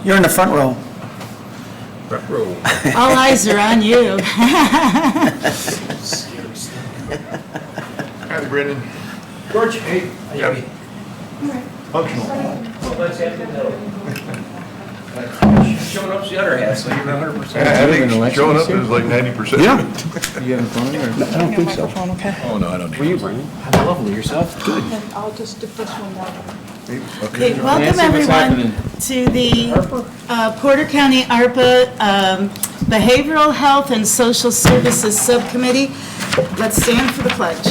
You're in the front row. Front row. All eyes are on you. Hi, Brendan. George, hey. Yep. Functional. Well, let's have to know. Showing up's the other half, so you're 100%. I think showing up is like 90%. You having fun or? I don't think so. Oh, no, I don't Were you, Brandon? I'm lovely. Yourself? Good. I'll just stick this one down. Okay, welcome Nancy, what's everyone happening? to the Porter County ARPA Behavioral Health and Social Services Subcommittee. Let's stand for the pledge.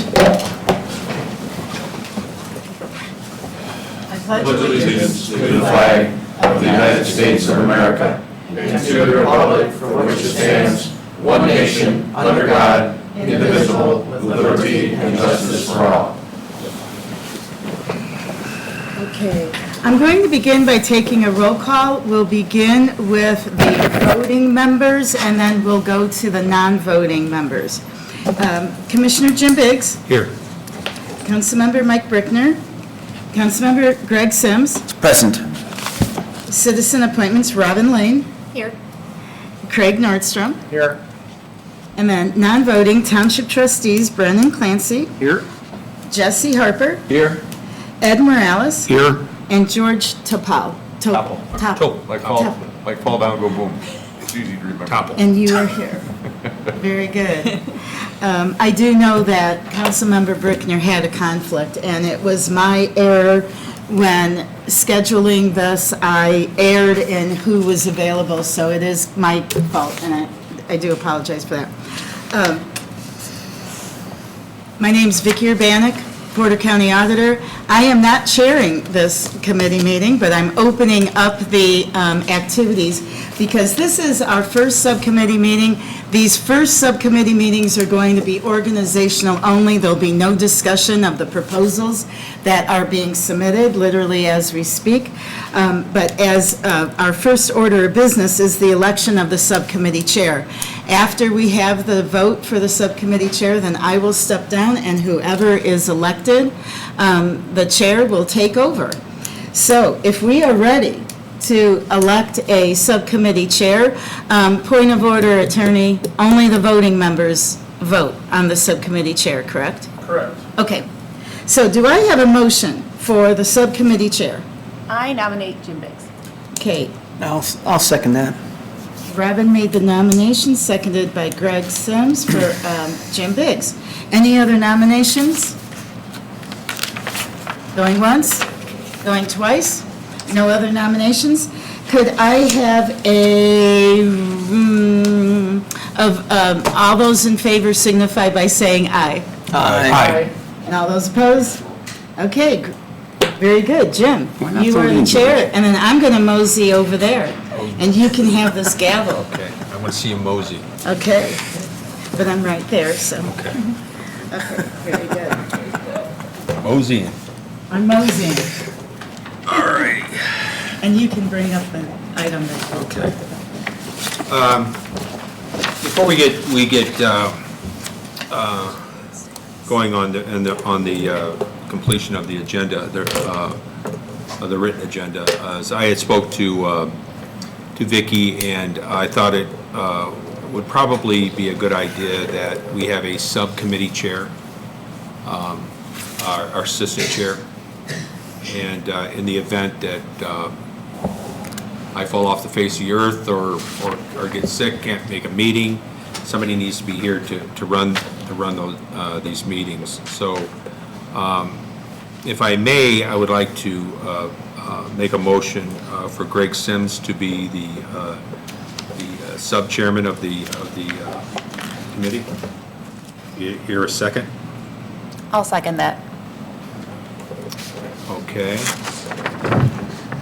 I pledge allegiance to the flag of the United States of America and to the republic for which it stands, one nation, under God, indivisible, with liberty and justice for all. Okay, I'm going to begin by taking a roll call. We'll begin with the voting members, and then we'll go to the non-voting members. Commissioner Jim Biggs. Here. Councilmember Mike Brickner. Councilmember Greg Sims. Present. Citizen Appointments Robin Lane. Here. Craig Nordstrom. Here. And then non-voting Township Trustees Brennan Clancy. Here. Jesse Harper. Here. Ed Morales. Here. And George Topal. Topol. Topol. Like fall down, go boom. It's easy to remember. Topple. And you are here. Very good. I do know that Councilmember Brickner had a conflict, and it was my error when scheduling this. I erred in who was available, so it is my fault, and I do apologize for that. My name's Vicki Urbanik, Porter County Auditor. I am not chairing this committee meeting, but I'm opening up the activities because this is our first subcommittee meeting. These first subcommittee meetings are going to be organizational only. There'll be no discussion of the proposals that are being submitted, literally as we speak. But as our first order of business is the election of the subcommittee chair. After we have the vote for the subcommittee chair, then I will step down, and whoever is elected, the chair will take over. So if we are ready to elect a subcommittee chair, point of order, attorney, only the voting members vote on the subcommittee chair, correct? Correct. Okay. So do I have a motion for the subcommittee chair? I nominate Jim Biggs. Okay. I'll second that. Robin made the nomination, seconded by Greg Sims for Jim Biggs. Any other nominations? Going once? Going twice? No other nominations? Could I have all those in favor signify by saying aye? Aye. And all those opposed? Okay, very good. Jim, Why not you are the voting? chair, and then I'm going to mosey over there, and you can have this gavel. Okay, I want to see you mosey. Okay, but I'm right there, so. Okay. Okay, very good. Moseying. I'm moseying, All right. and you can bring up an item that we'll Okay. talk about. Before we get going on the completion of the agenda, the written agenda, as I had spoke to Vicki, and I thought it would probably be a good idea that we have a subcommittee chair, our assistant chair, and in the event that I fall off the face of the earth or get sick, can't make a meeting, somebody needs to be here to run these meetings. So if I may, I would like to make a motion for Greg Sims to be the sub-chairman of the committee. Here a second? I'll second that. Okay.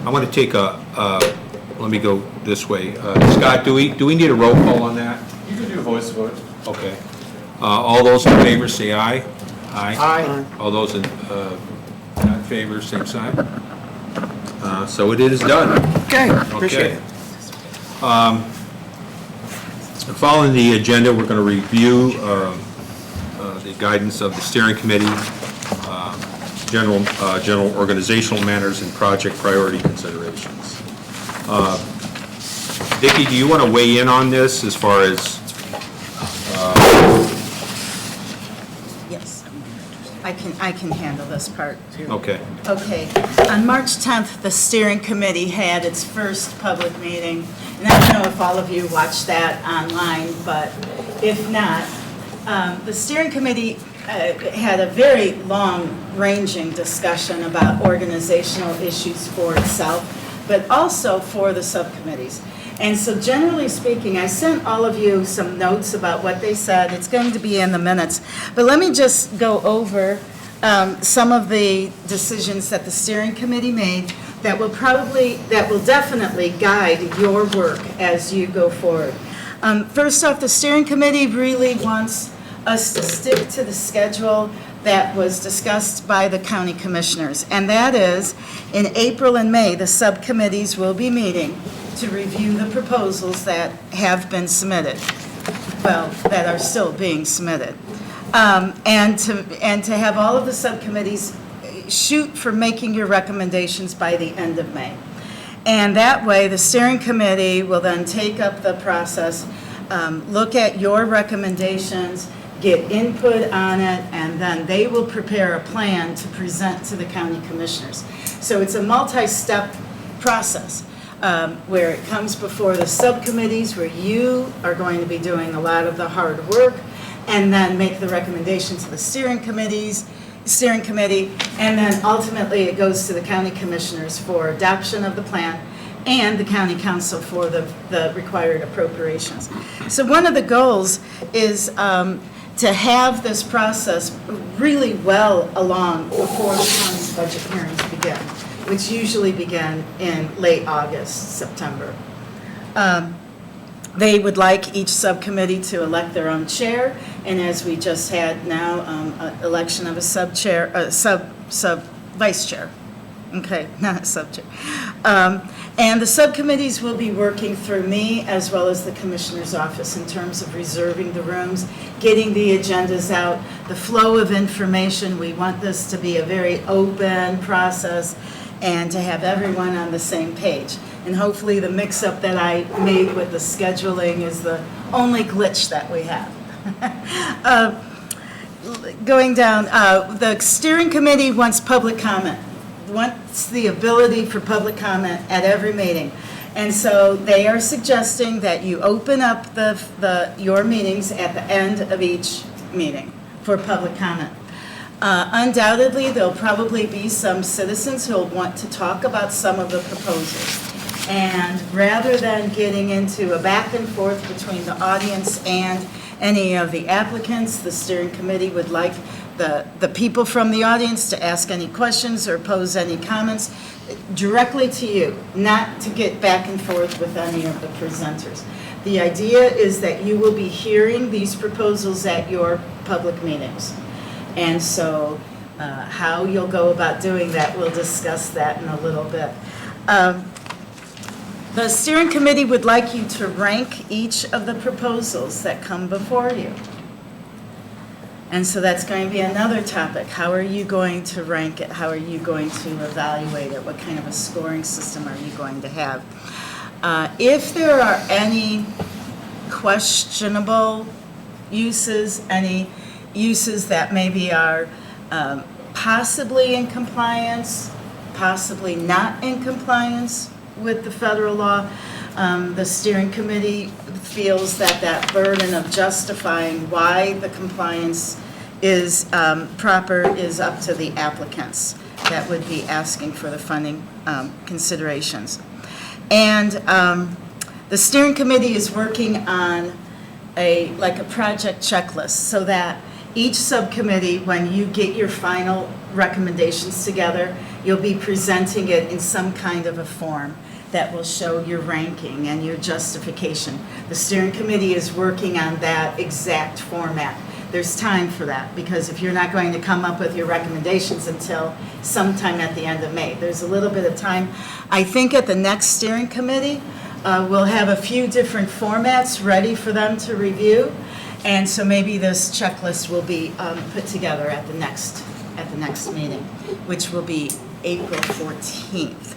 I want to take let me go this way. Scott, do we need a roll call on that? You can do a voice vote. Okay. All those in favor say aye. Aye. Aye. All those in not in favor, same sign. So it is done. Okay, appreciate it. Following the agenda, we're going to review the guidance of the steering committee, general organizational matters and project priority considerations. Vicki, do you want to weigh in on this as far as, Yes. I can handle this part, too. okay, Okay. On March 10th, the steering committee had its first public meeting. And I don't know if all of you watched that online, but if not, the steering committee had a very long-ranging discussion about organizational issues for itself, but also for the subcommittees. And so generally speaking, I sent all of you some notes about what they said. It's going to be in the minutes. But let me just go over some of the decisions that the steering committee made that will definitely guide your work as you go forward. First off, the steering committee really wants us to stick to the schedule that was discussed by the county commissioners. And that is, in April and May, the subcommittees will be meeting to review the proposals that have been submitted, well, that are still being submitted. And to have all of the subcommittees shoot for making your recommendations by the end of May. And that way, the steering committee will then take up the process, look at your recommendations, get input on it, and then they will prepare a plan to present to the county commissioners. So it's a multi-step process where it comes before the subcommittees, where you are going to be doing a lot of the hard work, and then make the recommendation to the steering committee, and then ultimately it goes to the county commissioners for adoption of the plan and the county council for the required appropriations. So one of the goals is to have this process really well along before the county's budget hearings begin, which usually begin in late August, September. They would like each subcommittee to elect their own chair, and as we just had now, election of a vice chair. Okay, not a sub-chair. And the subcommittees will be working through me as well as the commissioner's office in terms of reserving the rooms, getting the agendas out, the flow of information. We want this to be a very open process and to have everyone on the same page. And hopefully the mix-up that I made with the scheduling is the only glitch that we have. Going down, the steering committee wants public comment, wants the ability for public comment at every meeting. And so they are suggesting that you open up your meetings at the end of each meeting for public comment. Undoubtedly, there'll probably be some citizens who'll want to talk about some of the proposals. And rather than getting into a back and forth between the audience and any of the applicants, the steering committee would like the people from the audience to ask any questions or pose any comments directly to you, not to get back and forth with any of the presenters. The idea is that you will be hearing these proposals at your public meetings. And so how you'll go about doing that, we'll discuss that in a little bit. The steering committee would like you to rank each of the proposals that come before you. And so that's going to be another topic. How are you going to rank it? How are you going to evaluate it? What kind of a scoring system are you going to have? If there are any questionable uses, any uses that maybe are possibly in compliance, possibly not in compliance with the federal law, the steering committee feels that burden of justifying why the compliance is proper is up to the applicants that would be asking for the funding considerations. And the steering committee is working on a project checklist so that each subcommittee, when you get your final recommendations together, you'll be presenting it in some kind of a form that will show your ranking and your justification. The steering committee is working on that exact format. There's time for that, because if you're not going to come up with your recommendations until sometime at the end of May, there's a little bit of time. I think at the next steering committee, we'll have a few different formats ready for them to review, and so maybe this checklist will be put together at the next meeting, which will be April 14th.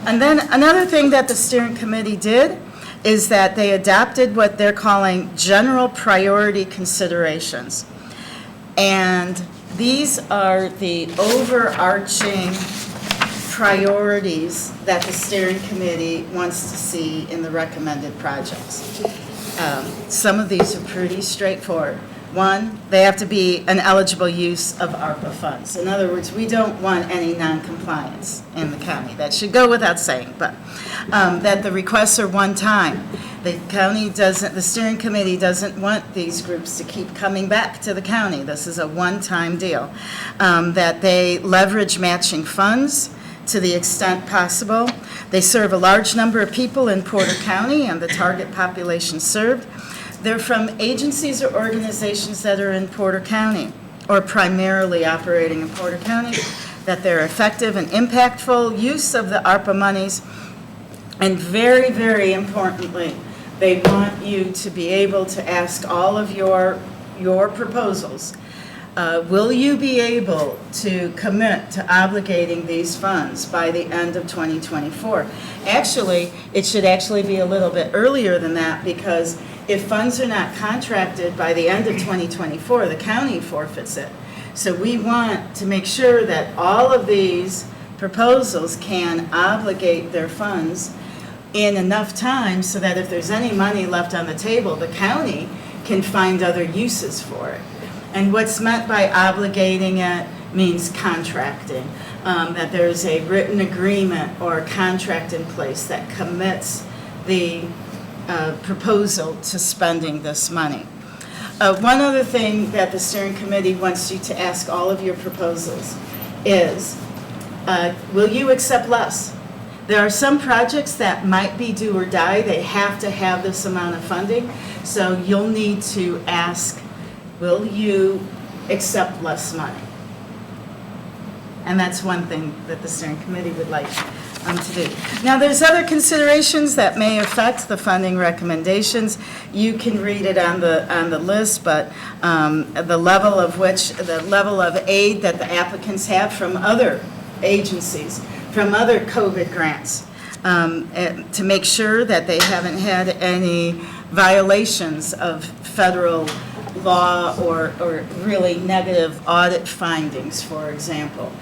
And then another thing that the steering committee did is that they adopted what they're calling general priority considerations. And these are the overarching priorities that the steering committee wants to see in the recommended projects. Some of these are pretty straightforward. One, they have to be an eligible use of ARPA funds. In other words, we don't want any non-compliance in the county. That should go without saying, but that the requests are one time. The steering committee doesn't want these groups to keep coming back to the county. This is a one-time deal. That they leverage matching funds to the extent possible. They serve a large number of people in Porter County and the target population served. They're from agencies or organizations that are in Porter County or primarily operating in Porter County, that they're effective and impactful use of the ARPA monies, and very, very importantly, they want you to be able to ask all of your proposals. Will you be able to commit to obligating these funds by the end of 2024? Actually, it should actually be a little bit earlier than that, because if funds are not contracted by the end of 2024, the county forfeits it. So we want to make sure that all of these proposals can obligate their funds in enough time so that if there's any money left on the table, the county can find other uses for it. And what's meant by obligating it means contracting, that there's a written agreement or a contract in place that commits the proposal to spending this money. One other thing that the steering committee wants you to ask all of your proposals is, will you accept less? There are some projects that might be do or die. They have to have this amount of funding. So you'll need to ask, will you accept less money? And that's one thing that the steering committee would like to do. Now, there's other considerations that may affect the funding recommendations. You can read it on the list, but the level of aid that the applicants have from other agencies, from other COVID grants, to make sure that they haven't had any violations of federal law or really negative audit findings, for example.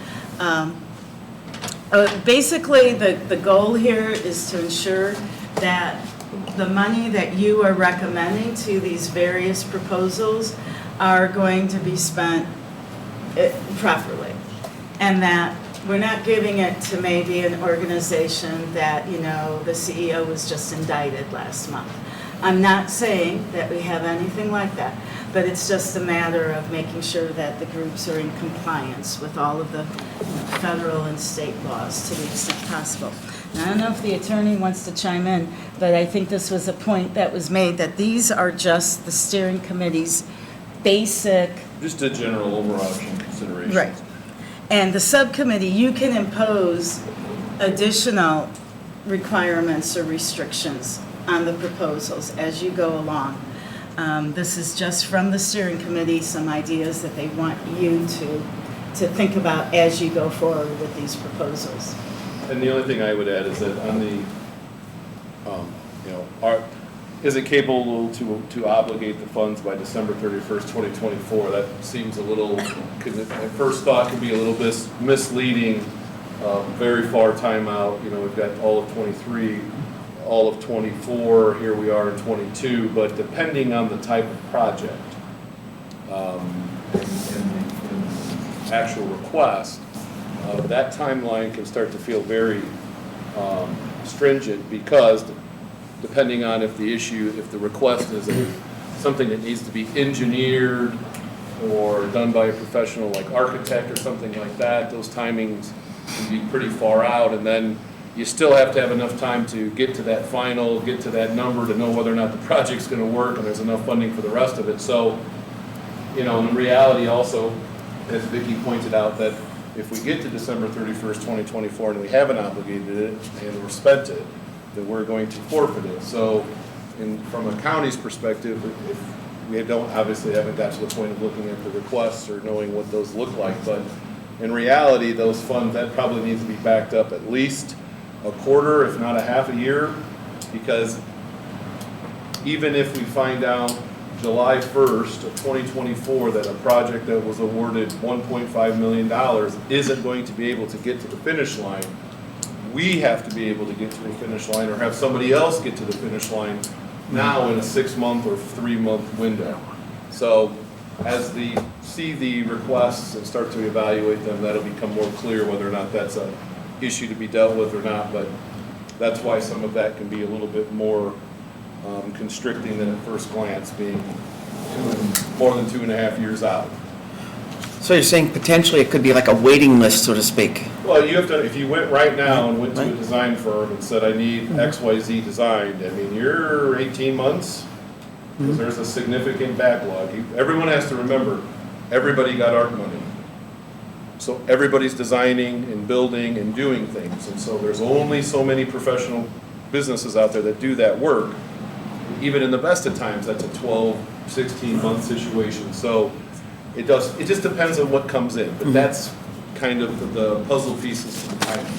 Basically, the goal here is to ensure that the money that you are recommending to these various proposals are going to be spent properly, and that we're not giving it to maybe an organization that, you know, the CEO was just indicted last month. I'm not saying that we have anything like that, but it's just a matter of making sure that the groups are in compliance with all of the federal and state laws to the extent possible. Now, I don't know if the attorney wants to chime in, but I think this was a point that was made, that these are just the steering committee's basic. Just a general overarching consideration. Right. And the subcommittee, you can impose additional requirements or restrictions on the proposals as you go along. This is just from the steering committee, some ideas that they want you to think about as you go forward with these proposals. And the only thing I would add is that on the, is it capable to obligate the funds by December 31st, 2024? That seems a little, at first thought could be a little bit misleading, very far timeout. You know, we've got all of 23, all of 24, here we are in 22, but depending on the type of project and the actual request, that timeline can start to feel very stringent, because depending on if the request is something that needs to be engineered or done by a professional like architect or something like that, those timings can be pretty far out, and then you still have to have enough time to get to that number to know whether or not the project's going to work and there's enough funding for the rest of it. So, in reality also, as Vicki pointed out, that if we get to December 31st, 2024 and we haven't obligated it and we're spent it, then we're going to forfeit it. So from a county's perspective, if we haven't got to the point of looking at the requests or knowing what those look like, but in reality, those funds, that probably needs to be backed up at least a quarter, if not a half a year, because even if we find out July 1st of 2024 that a project that was awarded $1.5 million isn't going to be able to get to the finish line, we have to be able to get to the finish line or have somebody else get to the finish line now in a 6-month or 3-month window. So as the see the requests and start to evaluate them, that'll become more clear whether or not that's a issue to be dealt with or not. But that's why some of that can be a little bit more constricting than at first glance, being more than 2.5 years out. So you're saying potentially it could be like a waiting list, so to speak? Well, you have to, if you went right now and went to a design firm and said, I need XYZ designed, I mean, you're 18 months, because there's a significant backlog. Everyone has to remember, everybody got ARP money. So everybody's designing and building and doing things, and so there's only so many professional businesses out there that do that work. Even in the best of times, that's a 12, 16-month situation. So it just depends on what comes in, but that's kind of the puzzle pieces for the timing.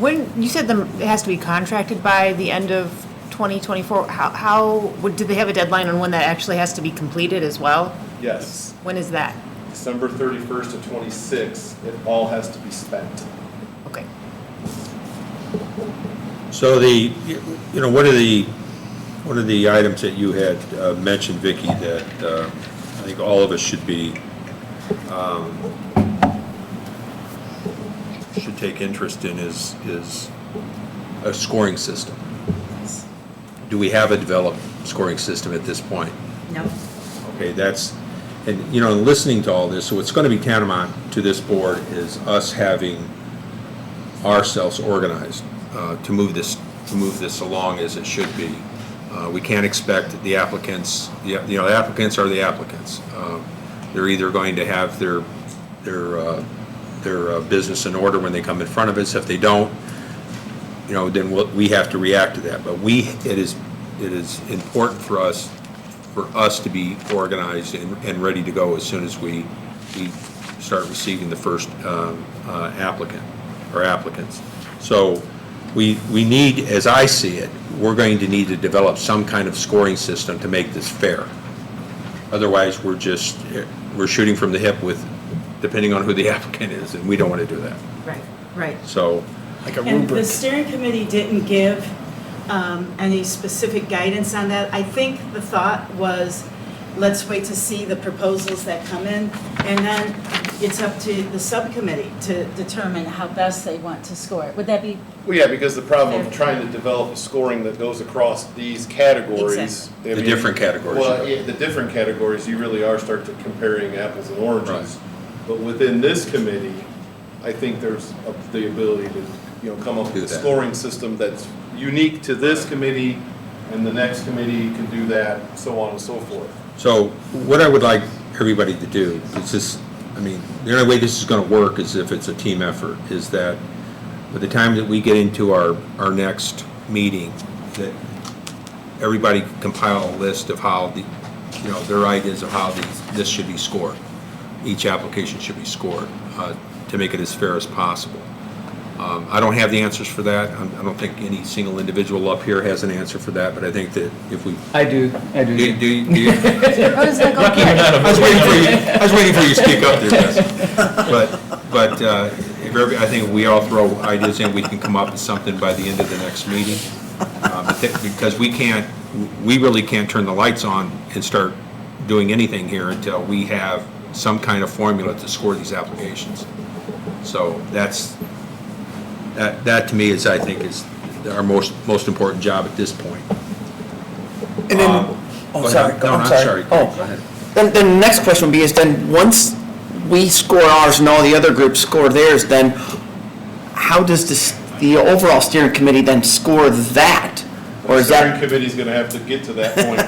When, you said it has to be contracted by the end of 2024, do they have a deadline on when that actually has to be completed as well? Yes, When is that? December 31st to 26th, it all has to be spent. Okay. So one of the items that you had mentioned, Vicki, that I think all of us should take interest in is a scoring system. Do we have a developed scoring system at this point? No. Okay, and listening to all this, so what's going to be tantamount to this board is us having ourselves organized to move this along as it should be. We can't expect the applicants, the applicants are the applicants. They're either going to have their business in order when they come in front of us. If they don't, then we have to react to that. But it is important for us to be organized and ready to go as soon as we start receiving the first applicant or applicants. So we need, as I see it, we're going to need to develop some kind of scoring system to make this fair. Otherwise, we're shooting from the hip depending on who the applicant is, and we don't want to do that. Right. So, Like a And the rubric? steering committee didn't give any specific guidance on that. I think the thought was, let's wait to see the proposals that come in, and then it's up to the subcommittee to determine how best they want to score it. Would that be? Well, yeah, because the problem of trying to develop a scoring that goes across these categories. Exactly. I The mean, different categories. Well, the different categories, you really are start to comparing apples and oranges. Right. But within this committee, I think there's the ability to, come up Do with a that. scoring system that's unique to this committee, and the next committee can do that, so on and so forth. So what I would like everybody to do is the only way this is going to work is if it's a team effort, is that by the time that we get into our next meeting, that everybody compile a list of how their ideas of how this should be scored. Each application should be scored to make it as fair as possible. I don't have the answers for that. I don't think any single individual up here has an answer for that, but I think that if we... I do. Do you? How does that go? I was waiting for you to speak up there, Jess. But I think if we all throw ideas in, we can come up with something by the end of the next meeting. Because we really can't turn the lights on and start doing anything here until we have some kind of formula to score these applications. So that to me is, I think, is our most important job at this point. And then, Go sorry. ahead. No, I'm sorry. Go ahead. Then the next question would be is then once we score ours and all the other groups score theirs, then how does the overall steering committee then score that? Or The is steering that, committee's gonna have to get to that point.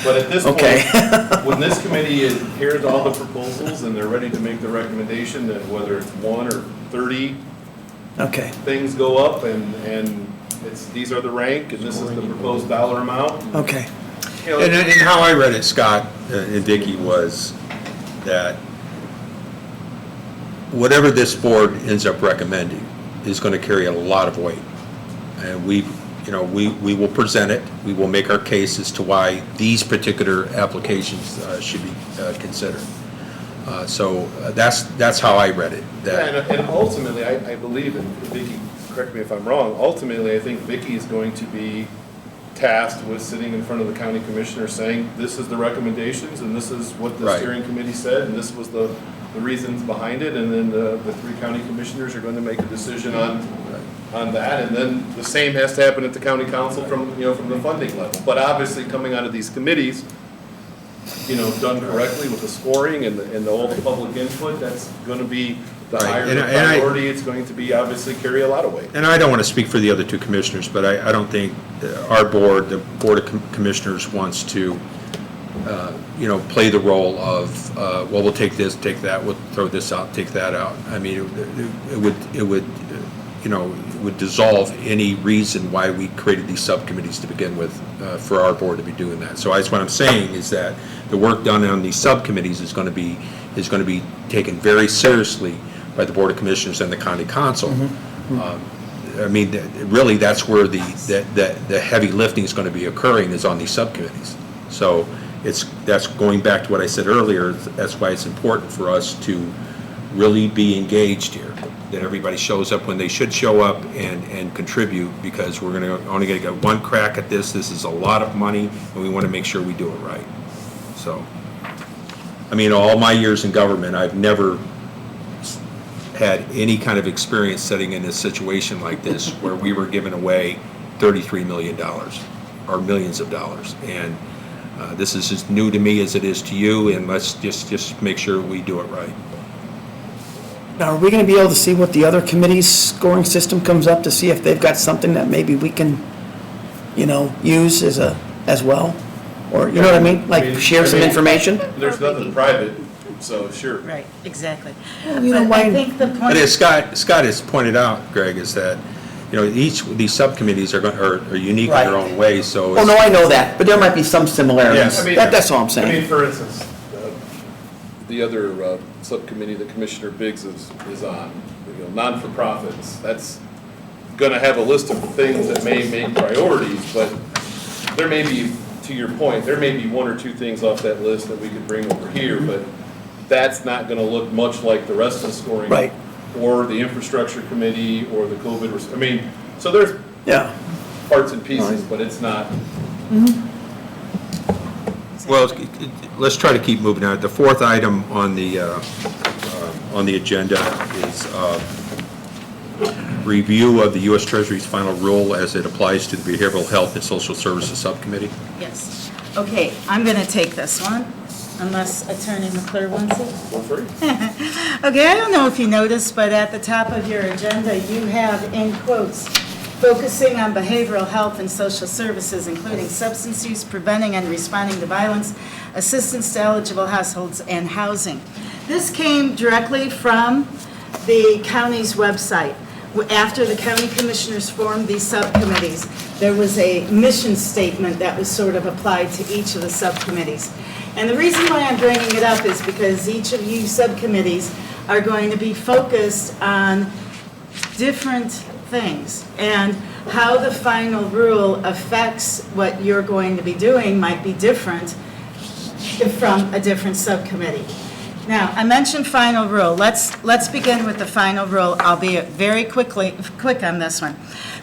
But at this Okay. point, when this committee hears all the proposals and they're ready to make the recommendation, that whether it's 1 or 30 okay, things go up and these are the rank and this is the proposed dollar amount. okay. And how I read it, Scott and Vicki, was that whatever this board ends up recommending is going to carry a lot of weight. And we will present it. We will make our case as to why these particular applications should be considered. So that's how I read it. Yeah, and ultimately, I believe, and Vicki, correct me if I'm wrong, ultimately, I think Vicki is going to be tasked with sitting in front of the county commissioner saying, this is the recommendations, and this is what the Right. steering committee said, and this was the reasons behind it, and then the three county commissioners are going to make a decision on that, and then the same has to happen at the county council from the funding level. But obviously, coming out of these committees, done correctly with the scoring and all the public input, that's going to be the Right. higher And the I- priority. It's going to be obviously carry a lot of weight. And I don't want to speak for the other two commissioners, but I don't think our board, the Board of Commissioners, wants to, play the role of, well, we'll take this, take that, we'll throw this out, take that out. I mean, it would dissolve any reason why we created these subcommittees to begin with, for our board to be doing that. So what I'm saying is that the work done on these subcommittees is going to be taken very seriously by the Board of Commissioners and the County Council. I mean, really, that's where the heavy lifting is going to be occurring, is on these subcommittees. So that's going back to what I said earlier. That's why it's important for us to really be engaged here, that everybody shows up when they should show up and contribute, because we're only going to get one crack at this. This is a lot of money, and we want to make sure we do it right. So, I mean, all my years in government, I've never had any kind of experience sitting in a situation like this where we were giving away $33 million or millions of dollars. And this is as new to me as it is to you, and let's just make sure we do it right. Now, are we going to be able to see what the other committee's scoring system comes up, to see if they've got something that maybe we can, use as well? Or, you know what I mean? Like, share some information? There's nothing private, so sure. Right, exactly. you know, But why- I think the But point, as Scott has pointed out, Greg, is that, each of these subcommittees are unique in their Right. own way, so. Well, no, I know that, but there might be some similarities. Yes. I mean- That's all I'm I saying. mean, for instance, the other subcommittee that Commissioner Biggs is on, non-for-profits, that's going to have a list of things that may make priorities, but there may be, to your point, there may be one or two things off that list that we could bring over here, but that's not going to look much like the rest of the scoring. Right. Or the infrastructure committee, or the COVID, so there's Yeah. parts and pieces, but it's not. Well, let's try to keep moving on. The fourth item on the agenda is review of the U.S. Treasury's final rule as it applies to the Behavioral Health and Social Services Subcommittee. yes. Okay, I'm going to take this one, unless Attorney McClure wants it. Feel free. Okay, I don't know if you noticed, but at the top of your agenda, you have in quotes, focusing on behavioral health and social services, including substance use, preventing and responding to violence, assistance to eligible households, and housing. This came directly from the county's website. After the county commissioners formed these subcommittees, there was a mission statement that was sort of applied to each of the subcommittees. And the reason why I'm bringing it up is because each of you subcommittees are going to be focused on different things. And how the final rule affects what you're going to be doing might be different from a different subcommittee. Now, I mentioned final rule. Let's begin with the final rule. I'll be very quick on this one.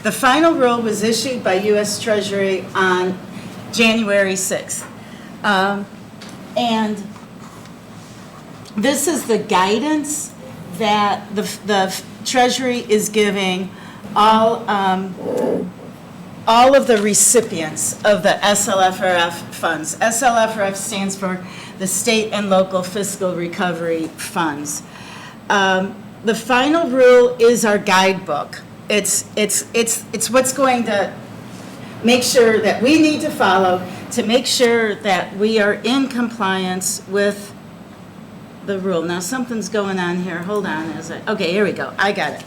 The final rule was issued by U.S. Treasury on January 6th. And this is the guidance that the Treasury is giving all of the recipients of the SLFRF funds. SLFRF stands for the State and Local Fiscal Recovery Funds. The final rule is our guidebook. It's what's going to make sure that we need to follow to make sure that we are in compliance with the rule. Now, something's going on here. Hold on. Okay, here we go. I got it.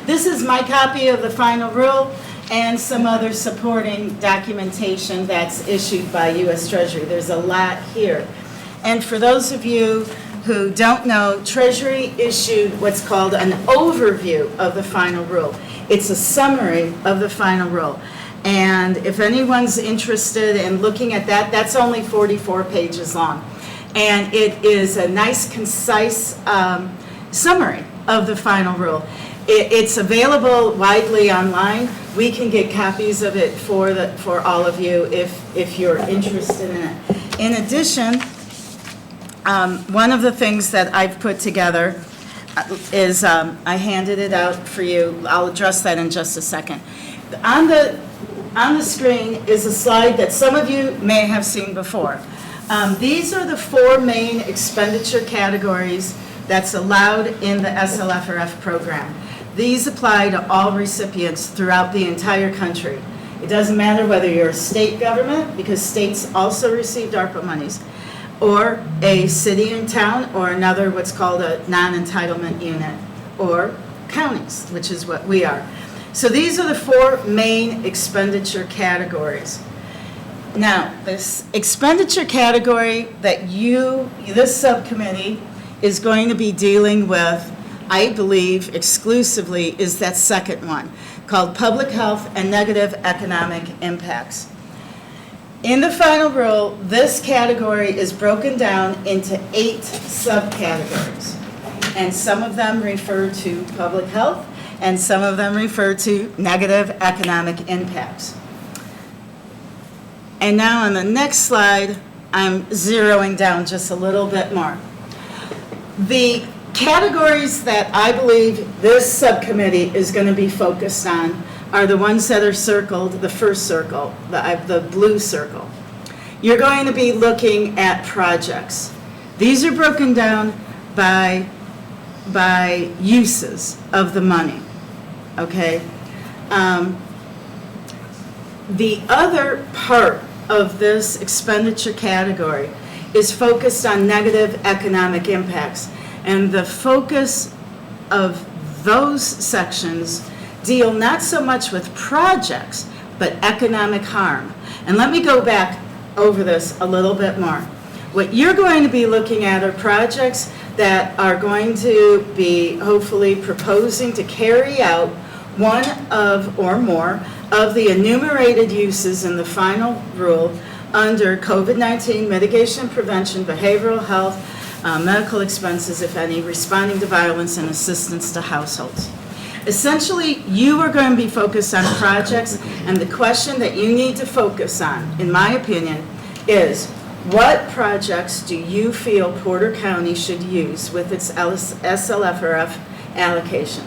This is my copy of the final rule and some other supporting documentation that's issued by U.S. Treasury. There's a lot here. And for those of you who don't know, Treasury issued what's called an overview of the final rule. It's a summary of the final rule. And if anyone's interested in looking at that, that's only 44 pages long. And it is a nice, concise summary of the final rule. It's available widely online. We can get copies of it for all of you if you're interested in it. In addition, one of the things that I've put together is, I handed it out for you. I'll address that in just a second. On the screen is a slide that some of you may have seen before. These are the 4 main expenditure categories that's allowed in the SLFRF program. These apply to all recipients throughout the entire country. It doesn't matter whether you're a state government, because states also received ARPA monies, or a city and town, or another what's called a non-entitlement unit, or counties, which is what we are. So these are the 4 main expenditure categories. Now, this expenditure category that this subcommittee is going to be dealing with, I believe exclusively, is that second one, called public health and negative economic impacts. In the final rule, this category is broken down into 8 subcategories, and some of them refer to public health, and some of them refer to negative economic impacts. And now on the next slide, I'm zeroing down just a little bit more. The categories that I believe this subcommittee is going to be focused on are the ones that are circled, the first circle, the blue circle. You're going to be looking at projects. These are broken down by uses of the money, okay? The other part of this expenditure category is focused on negative economic impacts. And the focus of those sections deal not so much with projects, but economic harm. And let me go back over this a little bit more. What you're going to be looking at are projects that are going to be hopefully proposing to carry out one of or more of the enumerated uses in the final rule under COVID-19 mitigation, prevention, behavioral health, medical expenses, if any, responding to violence, and assistance to households. Essentially, you are going to be focused on projects, and the question that you need to focus on, in my opinion, is what projects do you feel Porter County should use with its SLFRF allocation?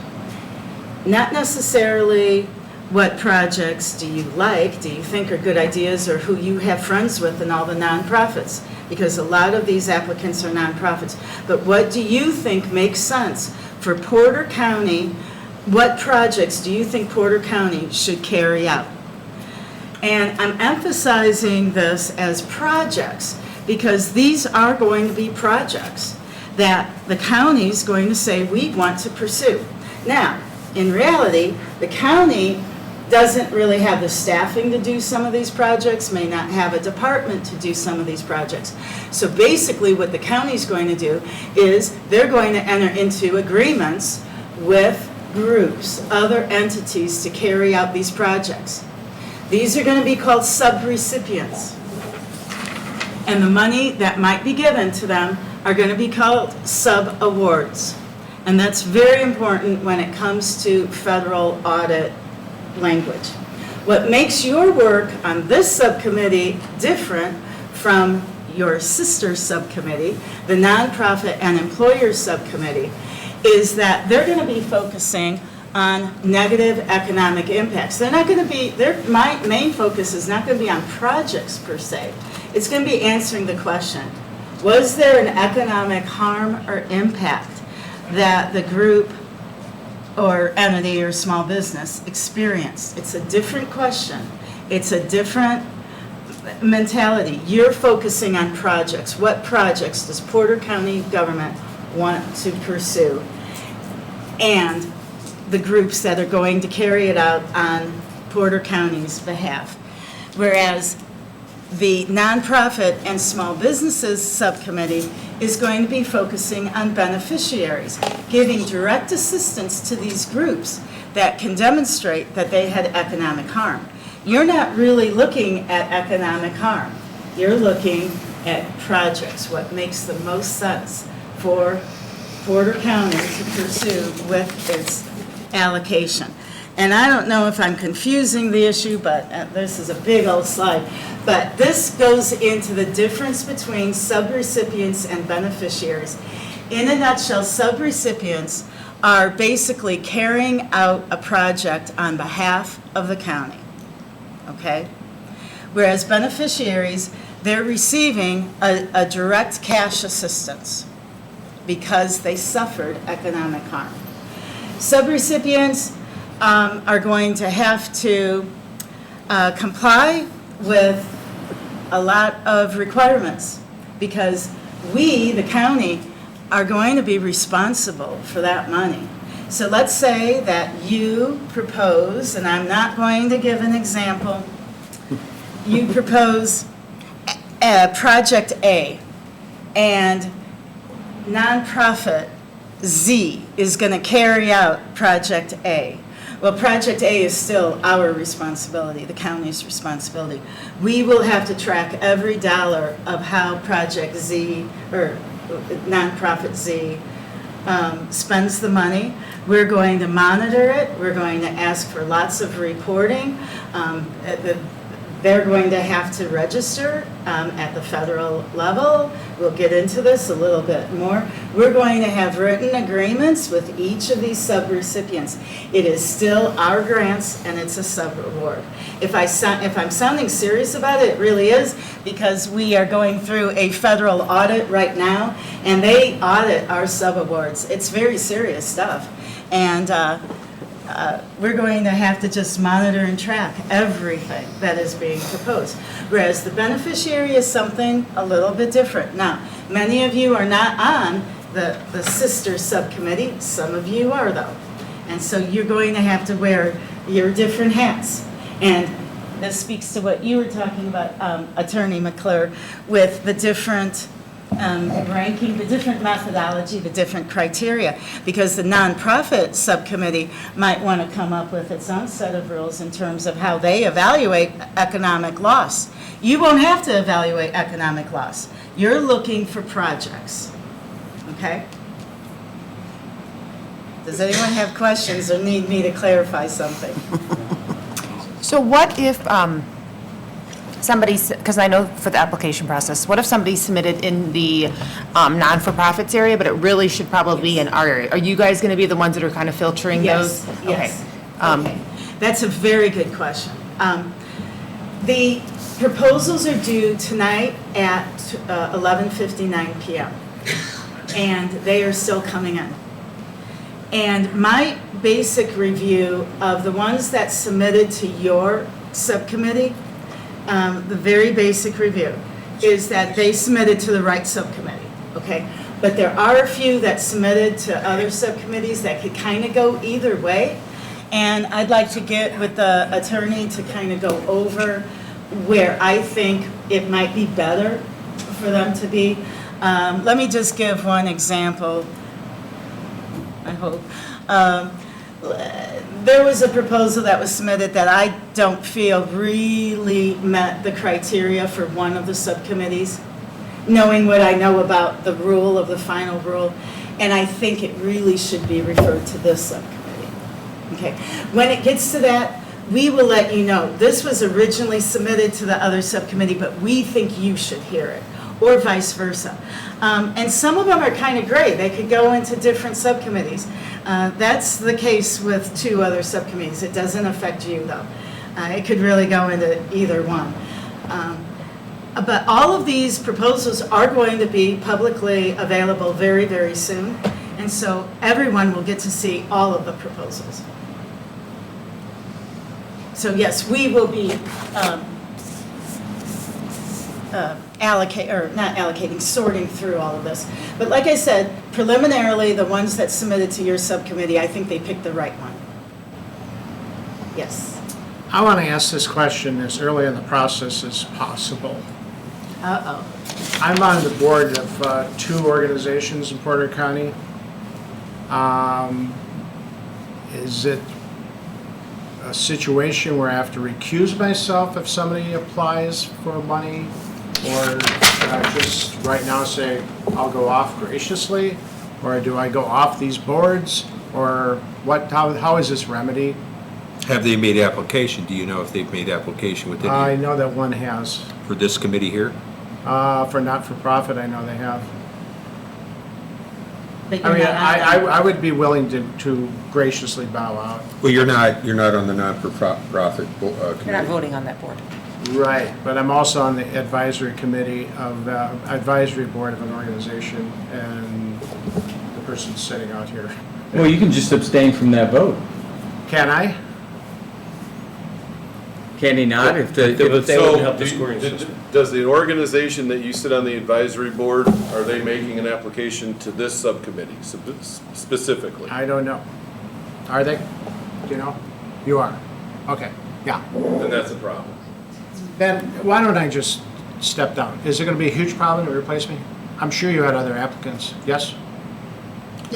Not necessarily what projects do you like, do you think are good ideas, or who you have friends with in all the nonprofits, because a lot of these applicants are nonprofits. But what do you think makes sense for Porter County? What projects do you think Porter County should carry out? And I'm emphasizing this as projects because these are going to be projects that the county's going to say we want to pursue. Now, in reality, the county doesn't really have the staffing to do some of these projects, may not have a department to do some of these projects. So basically what the county's going to do is they're going to enter into agreements with groups, other entities to carry out these projects. These are going to be called sub-recipients. And the money that might be given to them are going to be called sub-awards. And that's very important when it comes to federal audit language. What makes your work on this subcommittee different from your sister subcommittee, the nonprofit and employer subcommittee, is that they're going to be focusing on negative economic impacts. They're not going to be, my main focus is not going to be on projects per se. It's going to be answering the question, was there an economic harm or impact that the group or entity or small business experienced? It's a different question. It's a different mentality. You're focusing on projects. What projects does Porter County government want to pursue? And the groups that are going to carry it out on Porter County's behalf. Whereas the nonprofit and small businesses subcommittee is going to be focusing on beneficiaries, giving direct assistance to these groups that can demonstrate that they had economic harm. you're not really looking at economic harm. You're looking at projects, what makes the most sense for Porter County to pursue with its allocation. And I don't know if I'm confusing the issue, but this is a big old slide. But this goes into the difference between subrecipients and beneficiaries. In a nutshell, subrecipients are basically carrying out a project on behalf of the county, okay? Whereas beneficiaries, they're receiving a direct cash assistance because they suffered economic harm. Subrecipients are going to have to comply with a lot of requirements because we, the county, are going to be responsible for that money. So let's say that you propose, and I'm not going to give an example, you propose Project A, and nonprofit Z is going to carry out Project A. Well, Project A is still our responsibility, the county's responsibility. We will have to track every dollar of how Project Z, or nonprofit Z, spends the money. We're going to monitor it. We're going to ask for lots of reporting. They're going to have to register at the federal level. We'll get into this a little bit more. We're going to have written agreements with each of these subrecipients. It is still our grants, and it's a sub-award. If I'm sounding serious about it, it really is, because we are going through a federal audit right now, and they audit our sub-awards. It's very serious stuff. And we're going to have to just monitor and track everything that is being proposed. Whereas the beneficiary is something a little bit different. Now, many of you are not on the sister subcommittee. Some of you are, though. And so you're going to have to wear your different hats. And this speaks to what you were talking about, Attorney McClure, with the different ranking, the different methodology, the different criteria, because the nonprofit subcommittee might want to come up with its own set of rules in terms of how they evaluate economic loss. You won't have to evaluate economic loss. You're looking for projects, okay? Does anyone have questions or need me to clarify something? So what if somebody, because I know for the application process, what if somebody submitted in the non-for-profits area, but it really should probably be in our area? Are you guys going to be the ones that are kind of filtering Yes, those? yes. Okay. Okay. That's a very good question. The proposals are due tonight at 11:59 p.m. and they are still coming in. And my basic review of the ones that submitted to your subcommittee, the very basic review, is that they submitted to the right subcommittee, okay? But there are a few that submitted to other subcommittees that could kind of go either way. And I'd like to get with the attorney to kind of go over where I think it might be better for them to be. Let me just give one example, I hope. There was a proposal that was submitted that I don't feel really met the criteria for one of the subcommittees, knowing what I know about the rule of the final rule, and I think it really should be referred to this subcommittee. Okay, when it gets to that, we will let you know. This was originally submitted to the other subcommittee, but we think you should hear it, or vice versa. And some of them are kind of gray. They could go into different subcommittees. That's the case with two other subcommittees. It doesn't affect you, though. It could really go into either one. But all of these proposals are going to be publicly available very, very soon. And so everyone will get to see all of the proposals. So yes, we will be sorting through all of this. But like I said, preliminarily, the ones that submitted to your subcommittee, I think they picked the right one. Yes. I want to ask this question as early in the process as possible. Uh-oh. I'm on the board of two organizations in Porter County. Is it a situation where I have to recuse myself if somebody applies for money? Or should I just right now say, I'll go off graciously? Or do I go off these boards? Or what, how is this remedied? Have they made application? Do you know if they've made application within, I know that one has. for this committee here? For not-for-profit, I know they have. But I you're mean, not on I would be willing to graciously bow out. Well, you're not on the non-for-profit You're not committee. voting on that board. Right, but I'm also on the advisory committee of, advisory board of an organization, and the person's sitting out here. Well, you can just abstain from that vote. Can I? Can he not? If they So, wouldn't help the scoring system. does the organization that you sit on the advisory board, are they making an application to this subcommittee specifically? I don't know. Are they? Do you know? You are? Okay, yeah. Then that's a problem. Then why don't I just step down? Is it gonna be a huge problem to replace me? I'm sure you had other applicants, yes?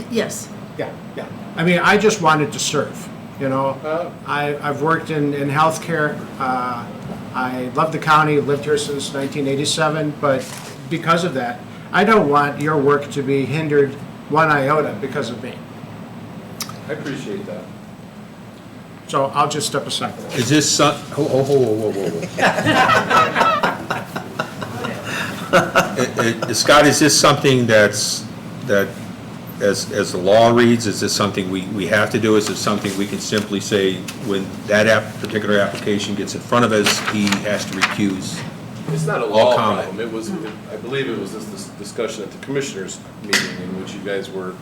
Yes. Yeah, yeah. I mean, I just wanted to serve, you know? I've worked in healthcare. I love the county, lived here since 1987, but because of that, I don't want your work to be hindered one iota because of me. I appreciate that. So I'll just step aside. Is this whoa. Scott, is this something that, as the law reads, is this something we have to do? Is it something we can simply say, when that particular application gets in front of us, he has to recuse? It's not a All law comment. problem. It was, I believe it was this discussion at the commissioners' meeting in which you guys were,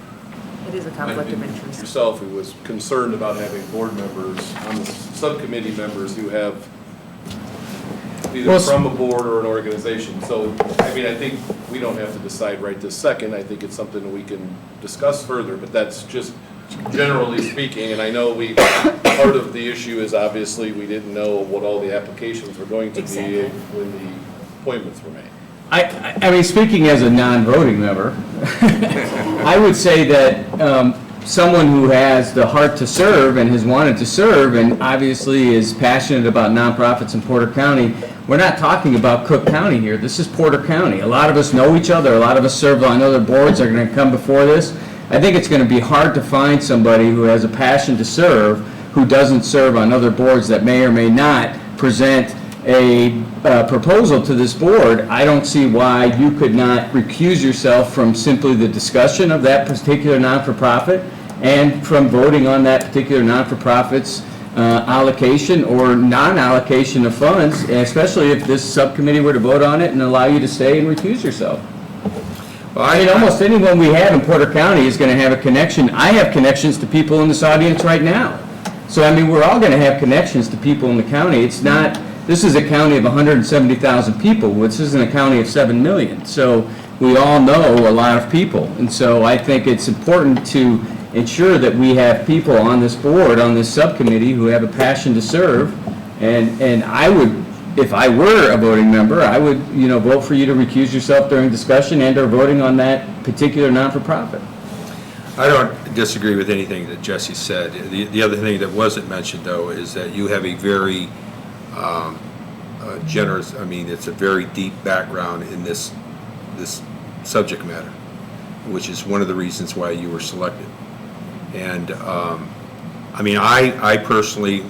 It is a conflict of interest. yourself, who was concerned about having board members, on the subcommittee members who have either Well, from a board or an organization. So, I mean, I think we don't have to decide right this second. I think it's something that we can discuss further, but that's just generally speaking. And I know part of the issue is obviously we didn't know what all the applications were going to be when the appointments were made. I mean, speaking as a non-voting member, I would say that someone who has the heart to serve and has wanted to serve and obviously is passionate about nonprofits in Porter County, we're not talking about Cook County here. This is Porter County. A lot of us know each other. A lot of us serve on other boards that are going to come before this. I think it's going to be hard to find somebody who has a passion to serve who doesn't serve on other boards that may or may not present a proposal to this board. I don't see why you could not recuse yourself from simply the discussion of that particular non-for-profit and from voting on that particular non-for-profit's allocation or non-allocation of funds, especially if this subcommittee were to vote on it and allow you to stay and recuse yourself. Well, I mean, almost anyone we have in Porter County is going to have a connection. I have connections to people in this audience right now. So, I mean, we're all going to have connections to people in the county. It's not, this is a county of 170,000 people. This isn't a county of 7 million. So we all know a lot of people. And so I think it's important to ensure that we have people on this board, on this subcommittee, who have a passion to serve. And I would, if I were a voting member, I would, vote for you to recuse yourself during discussion and or voting on that particular non-for-profit. I don't disagree with anything that Jesse said. The other thing that wasn't mentioned, though, is that you have a very generous, it's a very deep background in this subject matter, which is one of the reasons why you were selected. And, I personally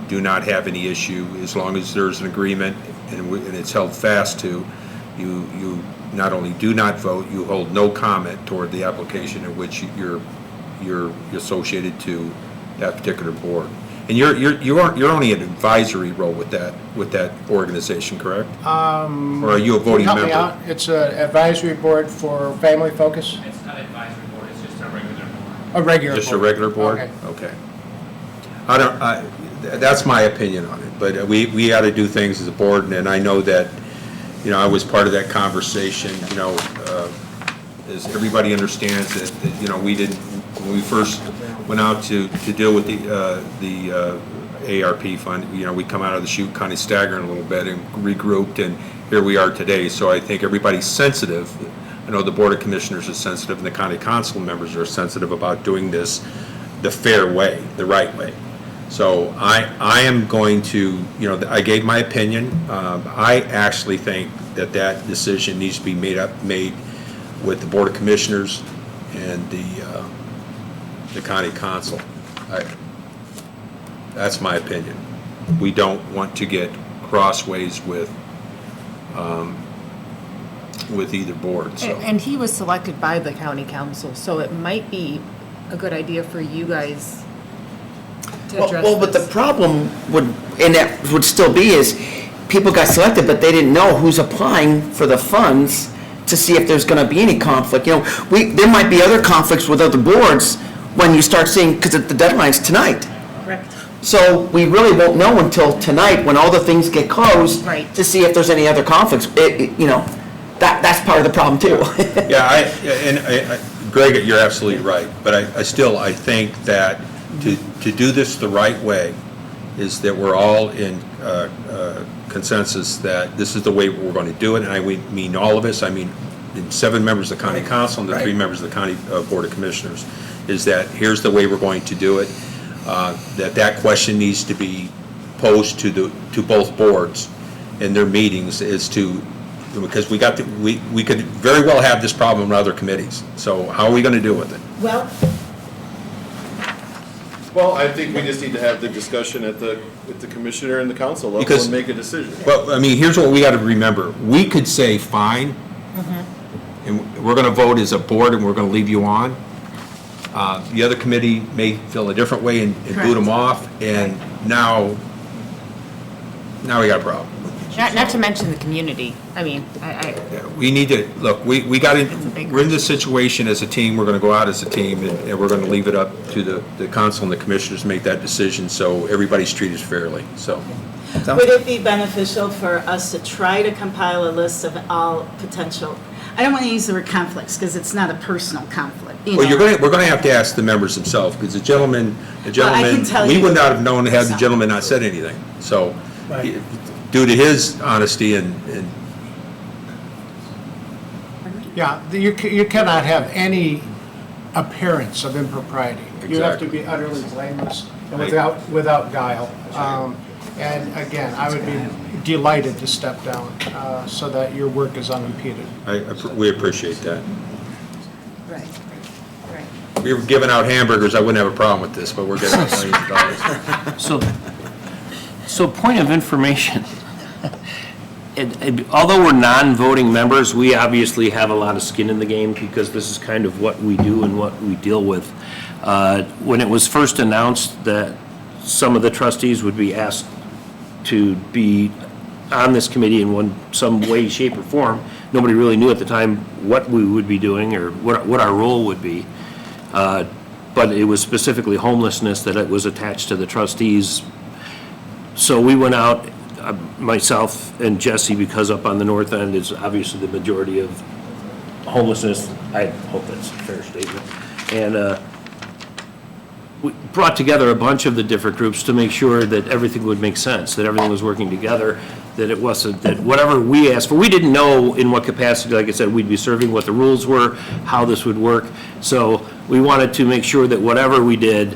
do not have any issue as long as there's an agreement and it's held fast to. You not only do not vote, you hold no comment toward the application in which you're associated to that particular board. And you're only an advisory role with that organization, correct? Or are you a voting Help member? me out. It's an advisory board for family focus? It's not an advisory board, it's just a regular board. A regular board? Just a regular board? Okay. Okay. That's my opinion on it, but we got to do things as a board, and I know that, I was part of that conversation, as everybody understands that, we didn't, when we first went out to deal with the ARP fund, we come out of the chute kind of staggering a little bit and regrouped, and here we are today. So I think everybody's sensitive. I know the Board of Commissioners is sensitive, and the county council members are sensitive about doing this the fair way, the right way. So I am going to, I gave my opinion. I actually think that decision needs to be made with the Board of Commissioners and the county council. That's my opinion. We don't want to get crossways with either board, so. And he was selected by the county council, so it might be a good idea for you guys to address Well, but the this. problem would still be is, people got selected, but they didn't know who's applying for the funds to see if there's gonna be any conflict. There might be other conflicts with other boards when you start seeing, because the deadline's tonight. Correct. So we really won't know until tonight, when all the things get closed. Right. To see if there's any other conflicts. That's part of the problem too. Yeah, Greg, you're absolutely right, but I think that to do this the right way is that we're all in consensus that this is the way we're going to do it, and I mean all of us, I mean the 7 members of the county council and the 3 members of the county board of commissioners, is that here's the way we're going to do it, that question needs to be posed to both boards in their meetings as to, because we could very well have this problem in other committees, so how are we going to deal with it? Well, I think we just need to have the discussion at the commissioner and the council level Because- and make a decision. Well, I mean, here's what we got to remember. We could say, fine, and we're going to vote as a board, and we're going to leave you on. The other committee may feel a different way and boot them off, and now we got a problem. Not to mention the community. I mean, Yeah, we need to, look, we're in this situation as a team, we're going to go out as a team, and we're going to leave it up to the council and the commissioners to make that decision, so everybody's treated fairly, so. Would it be beneficial for us to try to compile a list of all potential, I don't want to use the word conflicts, because it's not a personal conflict, Well, we're going to have to ask the members themselves, because the gentleman, tell we you- would not have known had the gentleman not said anything, so, due to his honesty and Yeah, you cannot have any appearance of impropriety. You have to be utterly blameless and without guile. And again, I would be delighted to step down so that your work is unimpeded. we appreciate that. Right, right. If we were giving out hamburgers, I wouldn't have a problem with this, but we're getting millions of dollars. So point of information, although we're non-voting members, we obviously have a lot of skin in the game because this is kind of what we do and what we deal with. When it was first announced that some of the trustees would be asked to be on this committee in some way, shape, or form, nobody really knew at the time what we would be doing or what our role would be. But it was specifically homelessness that it was attached to the trustees. So we went out, myself and Jesse, because up on the north end is obviously the majority of homelessness. I hope that's a fair statement. And we brought together a bunch of the different groups to make sure that everything would make sense, that everything was working together, that it wasn't, that whatever we asked for, we didn't know in what capacity, like I said, we'd be serving, what the rules were, how this would work. So we wanted to make sure that whatever we did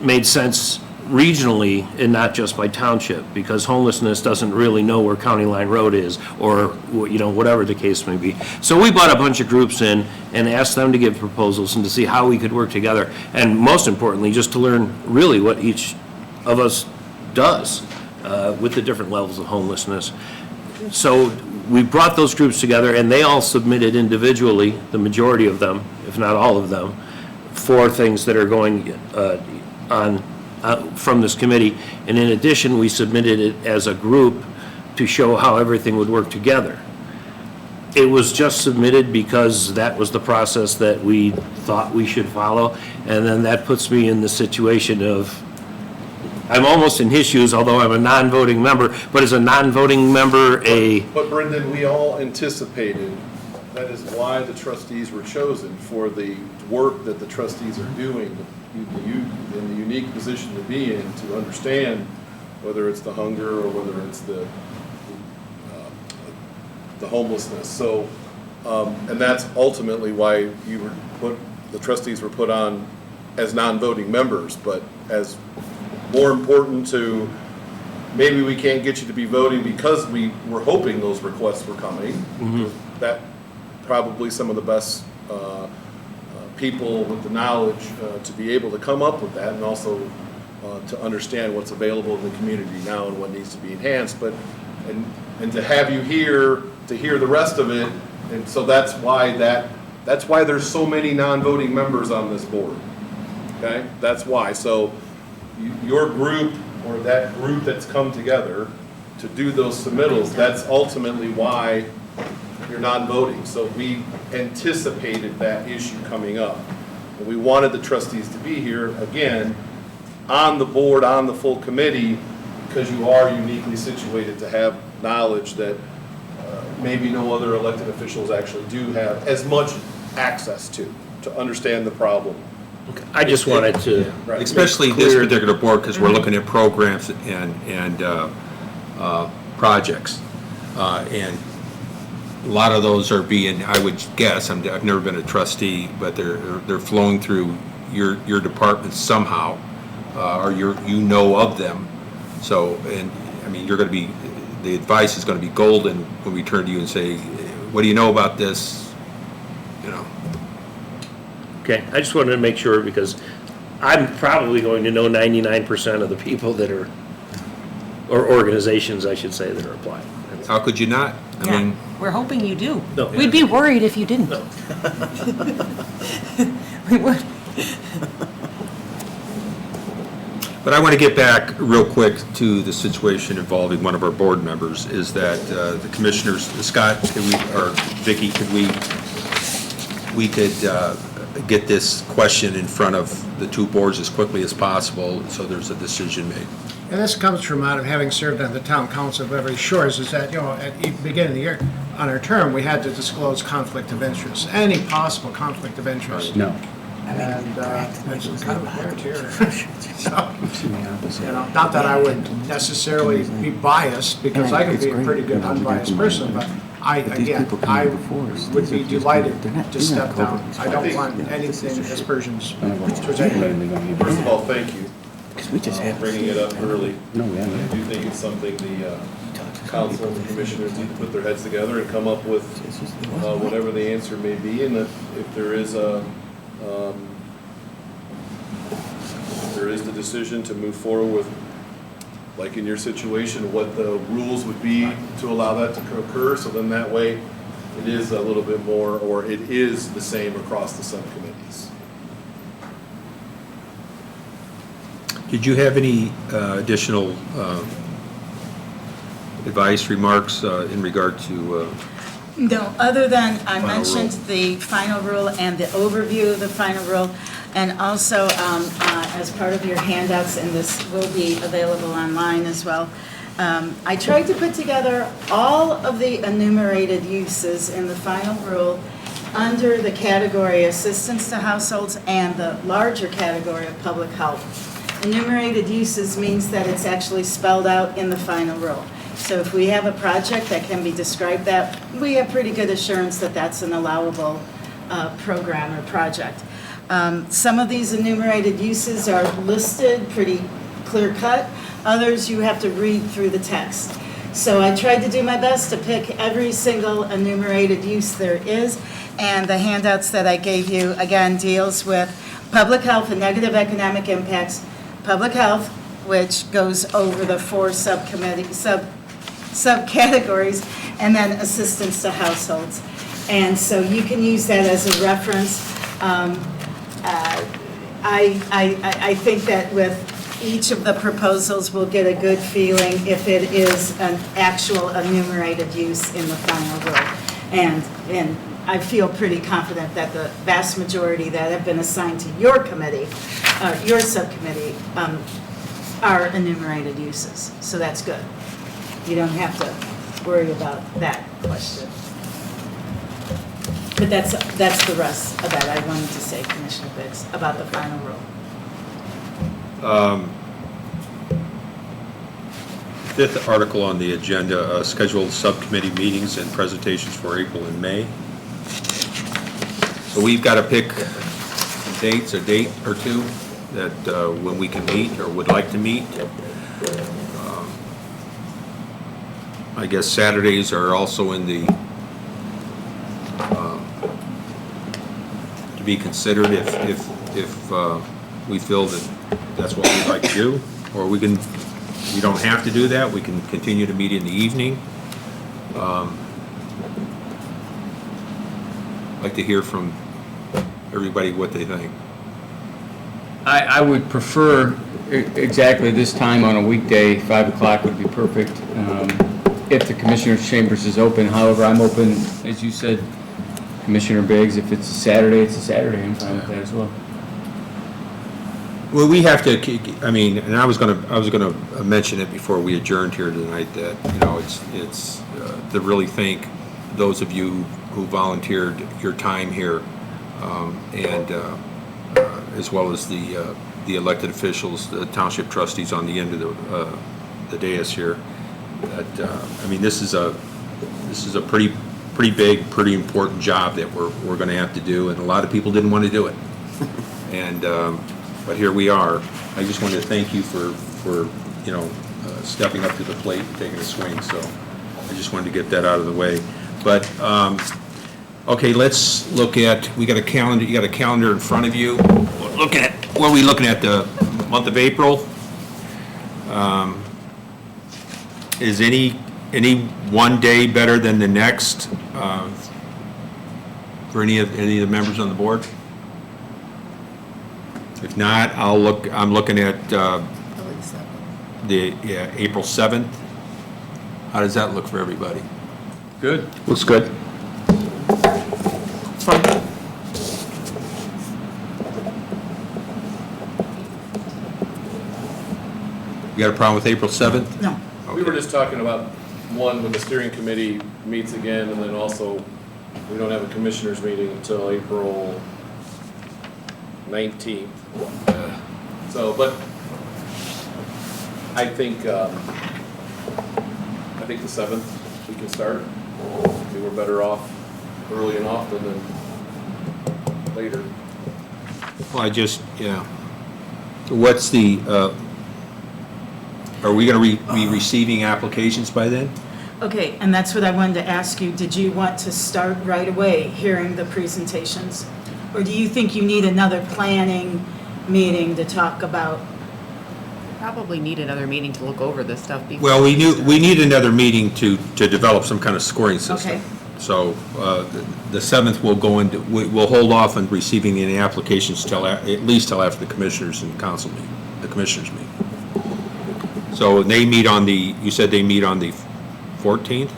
made sense regionally and not just by township, because homelessness doesn't really know where County Line Road is, or, whatever the case may be. So we brought a bunch of groups in and asked them to give proposals and to see how we could work together, and most importantly, just to learn really what each of us does with the different levels of homelessness. So we brought those groups together, and they all submitted individually, the majority of them, if not all of them, for things that are going on from this committee. And in addition, we submitted it as a group to show how everything would work together. It was just submitted because that was the process that we thought we should follow. And then that puts me in the situation of, I'm almost in his shoes, although I'm a non-voting member, but as a non-voting member, But Brendan, we all anticipated, that is why the trustees were chosen, for the work that the trustees are doing, in the unique position to be in, to understand whether it's the hunger or whether it's the homelessness. So, and that's ultimately why the trustees were put on as non-voting members, but as more important to, maybe we can't get you to be voting because we were hoping those requests were coming. That probably some of the best people with the knowledge to be able to come up with that, and also to understand what's available in the community now and what needs to be enhanced. But and to have you here to hear the rest of it, and so that's why there's so many non-voting members on this board. Okay, that's why. So your group, or that group that's come together to do those submittals, that's ultimately why you're non-voting. So we anticipated that issue coming up. And we wanted the trustees to be here, again, on the board, on the full committee, because you are uniquely situated to have knowledge that maybe no other elected officials actually do have as much access to understand the problem. I just wanted to. Right. Especially this particular board, because we're looking at programs and projects. And a lot of those are being, I would guess, I've never been a trustee, but they're flowing through your department somehow, or you know of them. So, and I mean, you're going to be, the advice is going to be golden when we turn to you and say, what do you know about this? You know. Okay, I just wanted to make sure, because I'm probably going to know 99% of the people that are, or organizations, I should say, that are applying. How could you not? I mean, We're hoping you do. No. We'd be worried if you didn't. No. We would. but I want to get back real quick to the situation involving one of our board members, is that the commissioners, Scott, or Vicki, we could get this question in front of the two boards as quickly as possible, so there's a decision made. And this comes from out of having served on the town council of Beverly Shores, is that, at the beginning of the year, on our term, we had to disclose conflict of interest, any possible conflict of interest. No. And it's kind of apparent here. So, not that I would necessarily be biased, because I can be a pretty good unbiased person, but I would be delighted to step down. I don't want anything aspersions towards anybody. First of all, thank you for bringing it up early. I do think it's something the council and the commissioners need to put their heads together and come up with whatever the answer may be, and if there is the decision to move forward with, like in your situation, what the rules would be to allow that to occur, so then that way it is a little bit more, or it is the same across the subcommittees. Did you have any additional advice, remarks in regard to? No, other than I Final mentioned rule. the final rule and the overview of the final rule, and also as part of your handouts, and this will be available online as well, I tried to put together all of the enumerated uses in the final rule under the category assistance to households and the larger category of public health. Enumerated uses means that it's actually spelled out in the final rule. So if we have a project that can be described that, we have pretty good assurance that that's an allowable program or project. Some of these enumerated uses are listed pretty clear-cut. Others, you have to read through the text. So I tried to do my best to pick every single enumerated use there is, and the handouts that I gave you, again, deals with public health and negative economic impacts, public health, which goes over the four subcategories, and then assistance to households. And so you can use that as a reference. I think that with each of the proposals, we'll get a good feeling if it is an actual enumerated use in the final rule. And I feel pretty confident that the vast majority that have been assigned to your committee, your subcommittee, are enumerated uses. So that's good. You don't have to worry about that question. But that's the rest of that I wanted to say, Commissioner Biggs, about the final rule. Fifth article on the agenda, scheduled subcommittee meetings and presentations for April and May. So we've got to pick dates, a date or two. that when we can meet or would like to meet. I guess Saturdays are also in the, to be considered if we feel that that's what we'd like to do. Or we don't have to do that, we can continue to meet in the evening. Like to hear from everybody what they think. I would prefer exactly this time on a weekday, 5 o'clock would be perfect. If the Commissioners' Chambers is open, however, I'm open, as you said, Commissioner Biggs, if it's a Saturday, it's a Saturday, I'm fine with that as well. Well, we have to, I mean, and I was gonna mention it before we adjourned here tonight, that, you know, it's to really thank those of you who volunteered your time here, and as well as the elected officials, the township trustees on the end of the dais here. That, I mean, this is a pretty big, pretty important job that we're gonna have to do, and a lot of people didn't want to do it. And, but here we are. I just wanted to thank you for you know, stepping up to the plate and taking a swing, so I just wanted to get that out of the way. But, okay, let's look at, we got a calendar, you got a calendar in front of you. Look at, what are we looking at, the month of April? Is any one day better than the next for any of the members on the board? If not, I'm looking at April 7th. How does that look for everybody? Good. Looks good. It's fine. You got a problem with April 7th? No. We were just talking about, one, when the steering committee meets again, and then also, we don't have a commissioners meeting until April 19th. So, but I think the 7th, we can start. We were better off early and often than later. Well, yeah. What's the, are we going to be receiving applications by then? Okay, and that's what I wanted to ask you. Did you want to start right away hearing the presentations? Or do you think you need another planning meeting to talk about? Probably need another meeting to look over this stuff before. Well, we need another meeting to develop some kind of scoring system. Okay. So the 7th we'll go into, we'll hold off on receiving any applications till, at least till after the commissioners and council meeting, the commissioners meeting. So they meet on you said they meet on the 14th?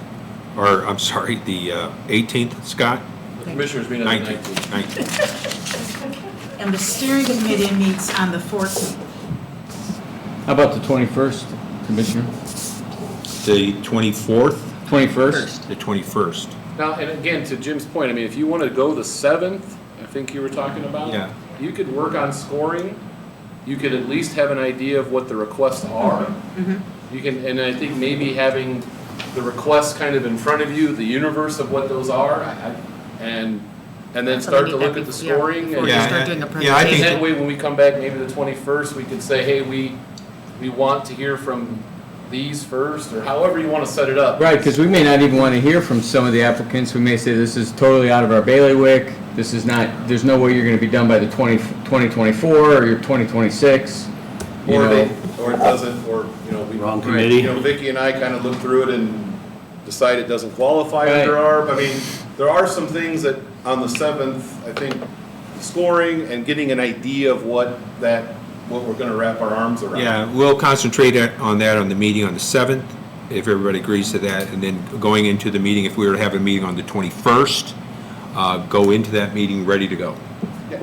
Or, I'm sorry, the 18th, Scott? The commissioners meet on the 19th. 19th. And the steering committee meets on the 14th. How about the 21st, Commissioner? The 24th? 21st? The 21st. Now, and again, to Jim's point, I mean, if you want to go the 7th, I think you were talking about. Yeah. You could work on scoring. You could at least have an idea of what the requests are. You can, and I think maybe having the requests kind of in front of you, the universe of what those are, and then start to look at the scoring. Before you And start doing a Yeah, I think that way, when we come back, maybe the 21st, we could say, hey, we want to hear from these first, or however you want to set it up. Right, because we may not even want to hear from some of the applicants. We may say this is totally out of our bailiwick. This is not, there's no way you're going to be done by the 2024 or your 2026. You Or know. or it doesn't, or, you know, we. Wrong committee. You know, Vicki and I kind of looked through it and decide it doesn't qualify Right. under ARPA. I mean, there are some things that on the 7th, I think, scoring and getting an idea of what we're gonna wrap our arms around. Yeah, we'll concentrate on that on the meeting on the 7th, if everybody agrees to that, and then going into the meeting, if we were to have a meeting on the 21st, go into that meeting ready to go. Yeah.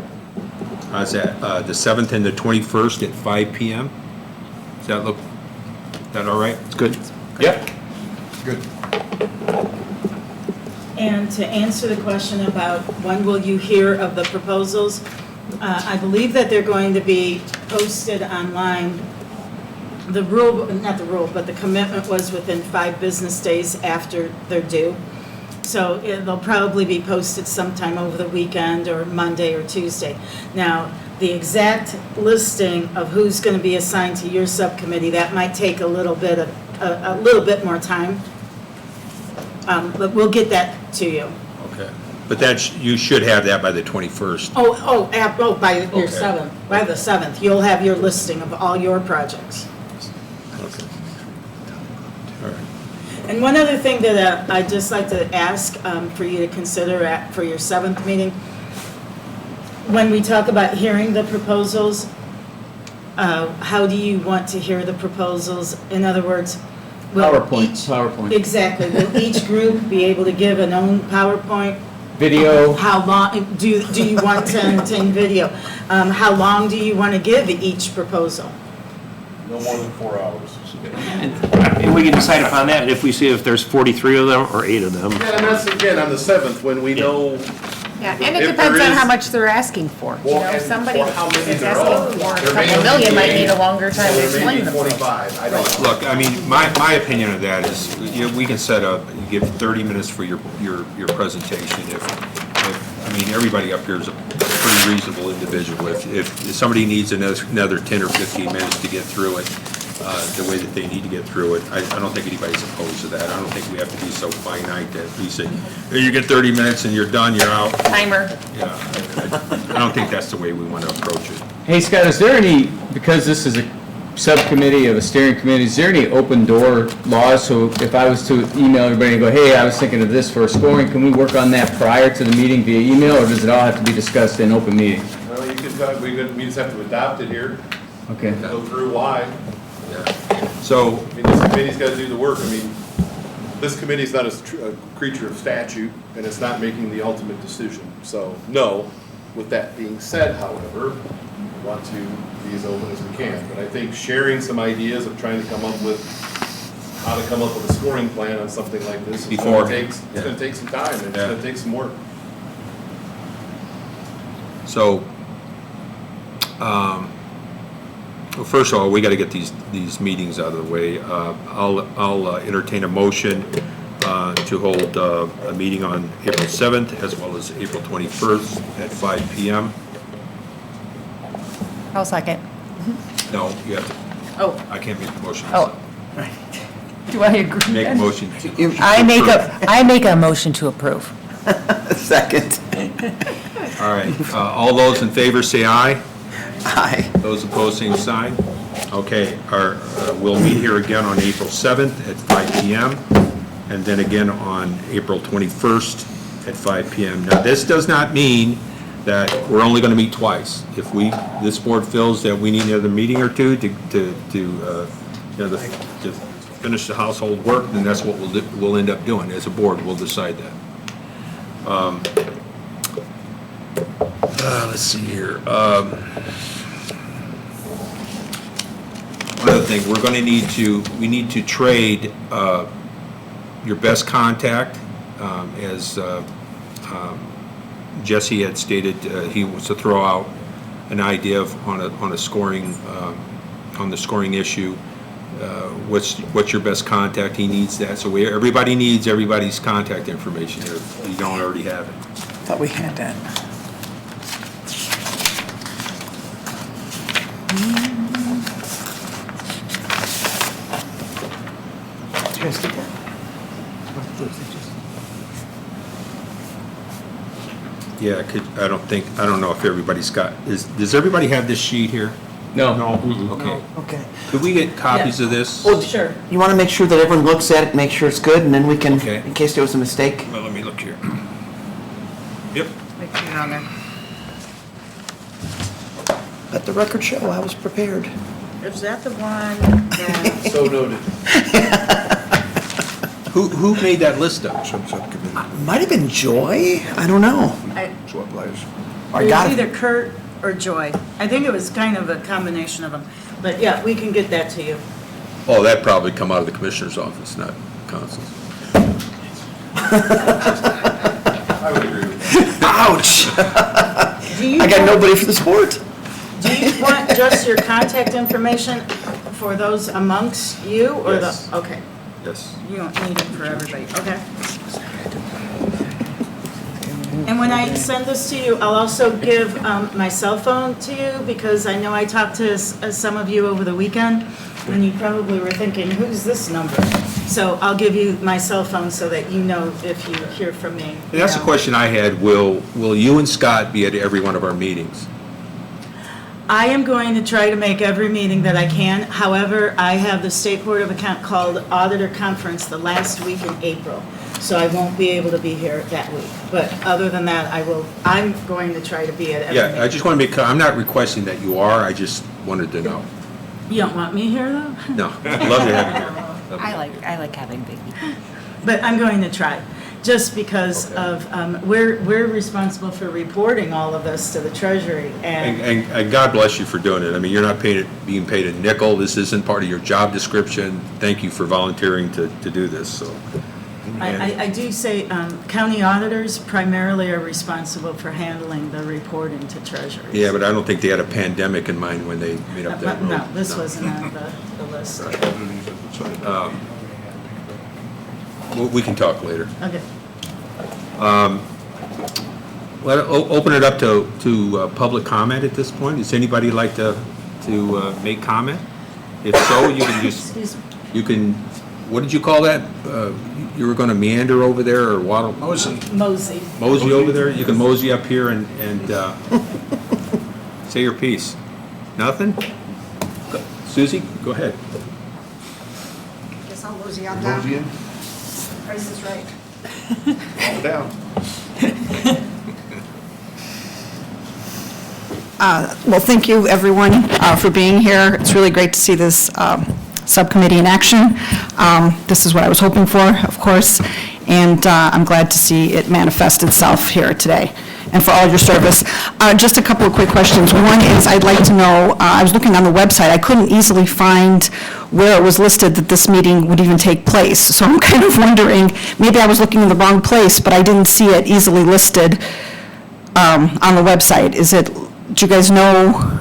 How's that, the 7th and the 21st at 5 PM? Does that look, is that all right? It's good? Yep. And to answer the question about when will you hear of the proposals, I believe that they're going to be posted online. The rule, not the rule, but the commitment was within 5 business days after they're due. So they'll probably be posted sometime over the weekend or Monday or Tuesday. Now, the exact listing of who's going to be assigned to your subcommittee, that might take a little bit more time. But we'll get that to you. Okay. But you should have that by the 21st. By your Okay. 7th, by the 7th, you'll have your listing of all your projects. Okay. All right. And one other thing that I'd just like to ask for you to consider for your 7th meeting, when we talk about hearing the proposals, how do you want to hear the proposals? In other words, will PowerPoint. Exactly. Will each group be able to give an own PowerPoint? Video. How long, do you want to entertain video? How long do you want to give each proposal? No more than 4 hours. And we can decide upon that if we see if there's 43 of them or 8 of them. Yeah, and that's again on the 7th when we know. Yeah, and it If depends there on how is- much they're asking for. You Well, know, and somebody for how many that's there asking are. for a There may couple only million might be need a longer time to There may explain be them. 25, I don't know. Look, I mean, my opinion of that is, we can set up, you give 30 minutes for your presentation. I mean, everybody up here is a pretty reasonable individual. If somebody needs another 10 or 15 minutes to get through it, the way that they need to get through it, I don't think anybody's opposed to that. I don't think we have to be so finite that we say, "Hey, you get 30 minutes and you're done, you're out." Timer. Yeah, I don't think that's the way we want to approach it. Hey, Scott, is there any, because this is a subcommittee of a steering committee, is there any open door laws? So if I was to email everybody and go, hey, I was thinking of this for scoring, can we work on that prior to the meeting via email, or does it all have to be discussed in open meeting? Well, you can talk, we just have to adopt it here, Okay. go through why. So, I mean, this committee's got to do the work. I mean, this committee's not a creature of statute, and it's not making the ultimate decision. So, no. With that being said, however, we want to be as open as we can. But I think sharing some ideas of trying to come up with how to come up with a scoring plan on something like this is going to take some time, and it's going to take some work. So, well, first of all, we got to get these meetings out of the way. I'll entertain a motion to hold a meeting on April 7th as well as April 21st at 5 p.m. I'll second. No, you have to, Oh, I can't make the motion. oh. Do I agree? Make a then? motion. I make a motion to approve. Second. All right, all those in favor say aye. Aye. Those opposed, same sign. Okay, we'll meet here again on April 7th at 5 p.m. and then again on April 21st at 5 p.m. Now, this does not mean that we're only going to meet twice. If this board feels that we need another meeting or two to finish the household work, then that's what we'll end up doing. As a board, we'll decide that. Let's see here. One other thing, we're going to need to trade your best contact, as Jesse had stated, he wants to throw out an idea on the scoring issue. What's your best contact? He needs that. So everybody needs everybody's contact information if you don't already have it. Thought we had that. Did you guys get that? Yeah, I don't know if everybody's got, does everybody have this sheet here? No. Okay. Okay. Could we get copies of this? Well, Sure. You want to make sure that everyone looks at it, make sure it's good, and then we can, Okay. in case there was a mistake. Well, let me look here. Yep. Let the record show I was prepared. Is that the one that, So noted. Who made that list up? Might have been Joy. I don't know. I it got was it. either Kurt or Joy. I think it was kind of a combination of them. But yeah, we can get that to you. Oh, that'd probably come out of the commissioner's office, not council's. I would agree with that. Ouch! Do you I got want- nobody for the sport. Do you want just your contact information for those amongst you, or Yes. the, okay, Yes. you don't need it for everybody, okay? And when I send this to you, I'll also give my cell phone to you, because I know I talked to some of you over the weekend, and you probably were thinking, who's this number? So I'll give you my cell phone so that you know if you hear from me. And that's the question I had, will you and Scott be at every one of our meetings? I am going to try to make every meeting that I can. However, I have the State Board of Account called Auditor Conference the last week in April, so I won't be able to be here that week. But other than that, I'm going to try to be at every meeting. Yeah, I just want to make, I'm not requesting that you are, I just wanted to know. You don't want me here, though? No, I'd love to have you here. I like having Vicki. But I'm going to try, just because of, we're responsible for reporting all of this to the Treasury, and And God bless you for doing it. I mean, you're not being paid a nickel. This isn't part of your job description. Thank you for volunteering to do this, so. I do say, county auditors primarily are responsible for handling the reporting to Treasury. Yeah, but I don't think they had a pandemic in mind when they made up that rule. No, this wasn't on the list. We can talk later. Okay. Open it up to public comment at this point. Does anybody like to make comment? If so, you can just, Excuse me. you can, what did you call that? You were going to meander over there or waddle? Mosey. Mosey over there? You can mosey up here and say your piece. Nothing? Susie, go ahead. Guess I'll mosey on down. Mosey in? Price is right. Calm down. Well, thank you, everyone, for being here. It's really great to see this subcommittee in action. This is what I was hoping for, of course, and I'm glad to see it manifest itself here today, and for all your service. Just a couple of quick questions. One is, I'd like to know, I was looking on the website, I couldn't easily find where it was listed that this meeting would even take place. So I'm kind of wondering, maybe I was looking in the wrong place, but I didn't see it easily listed on the website. Do you guys know,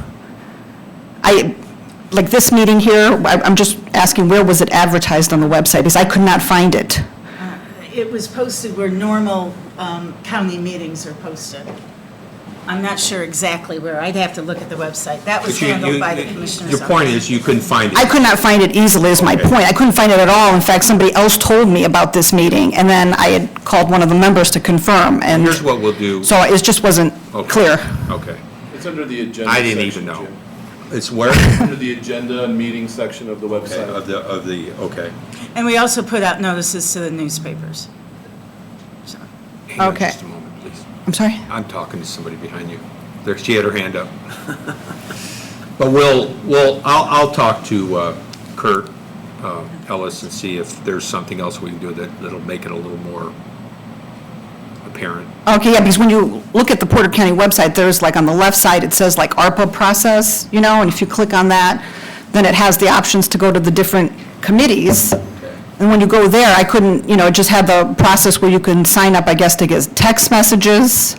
like this meeting here, I'm just asking, where was it advertised on the website? Because I could not find it. It was posted where normal county meetings are posted. I'm not sure exactly where. I'd have to look at the website. That was But handled by the Commissioner's Your point office. is you couldn't find it. I could not find it easily, is my Okay. point. I couldn't find it at all. In fact, somebody else told me about this meeting, and then I had called one of the members to confirm, and Here's what we'll do. so it just wasn't Okay. clear. Okay. It's under the agenda I didn't section, even know. Jim. It's where? Under the agenda and meeting section of the Okay, website. okay. And we also put out notices to the newspapers. So, Hang on Okay. just a moment, please. I'm sorry? I'm talking to somebody behind you. There, she had her hand up. But I'll talk to Kurt Ellis and see if there's something else we can do that'll make it a little more apparent. Okay, yeah, because when you look at the Porter County website, there's like on the left side, it says like ARPA process, and if you click on that, then it has the options to go to the different committees. And when you go there, I couldn't, it just had the process where you can sign up, I guess, to get text messages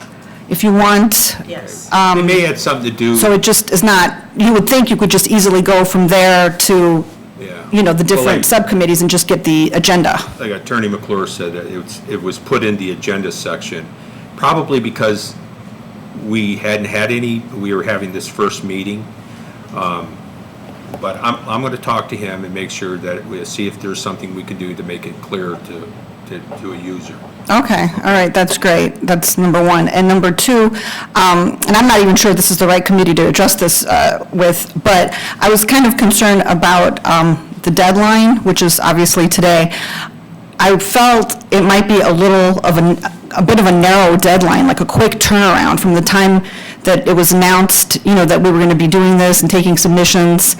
if you want. yes. It may have something to do. So it just is not, you would think you could just easily go from there to, Yeah. the different subcommittees and just get the agenda. Like Attorney McClure said, it was put in the agenda section, probably because we hadn't had any, we were having this first meeting. But I'm going to talk to him and make sure that we'll see if there's something we can do to make it clear to a user. Okay, all right, that's great. That's number one. And number two, and I'm not even sure this is the right committee to address this with, but I was kind of concerned about the deadline, which is obviously today. I felt it might be a bit of a narrow deadline, like a quick turnaround from the time that it was announced, that we were going to be doing this and taking submissions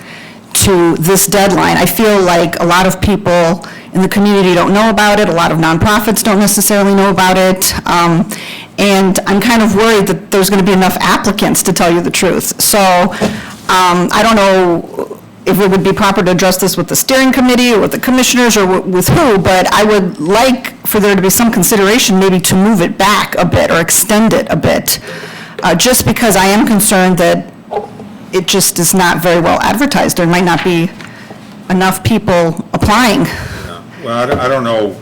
to this deadline. I feel like a lot of people in the community don't know about it, a lot of nonprofits don't necessarily know about it, and I'm kind of worried that there's going to be enough applicants, to tell you the truth. So I don't know if it would be proper to address this with the steering committee or with the commissioners or with who, but I would like for there to be some consideration maybe to move it back a bit or extend it a bit, just because I am concerned that it just is not very well advertised. There might not be enough people applying. Well, I don't know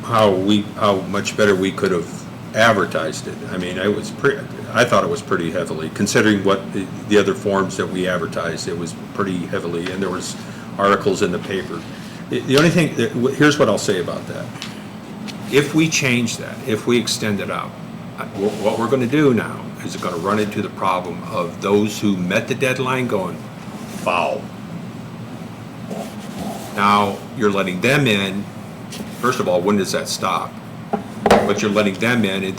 how much better we could have advertised it. I mean, I thought it was pretty heavily, considering what the other forms that we advertised, it was pretty heavily, and there was articles in the paper. The only thing, here's what I'll say about that. If we change that, if we extend it out, what we're gonna do now is gonna run into the problem of those who met the deadline going, foul. Now, you're letting them in. First of all, when does that stop? But you're letting them in, and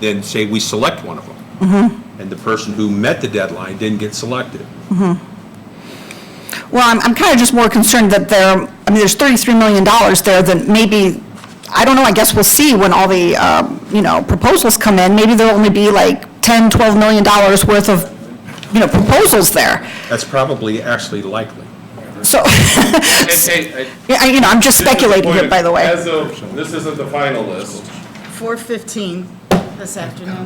then say we select one of them. And the person who met the deadline didn't get selected. Well, I'm kind of just more concerned that there's $33 million there that maybe, I don't know, I guess we'll see when all the, proposals come in. Maybe there'll only be like $10, $12 million worth of, proposals there. That's probably actually likely. So, Hey, I'm just speculating here, by the way. As of, this isn't the final list. 4:15 this afternoon.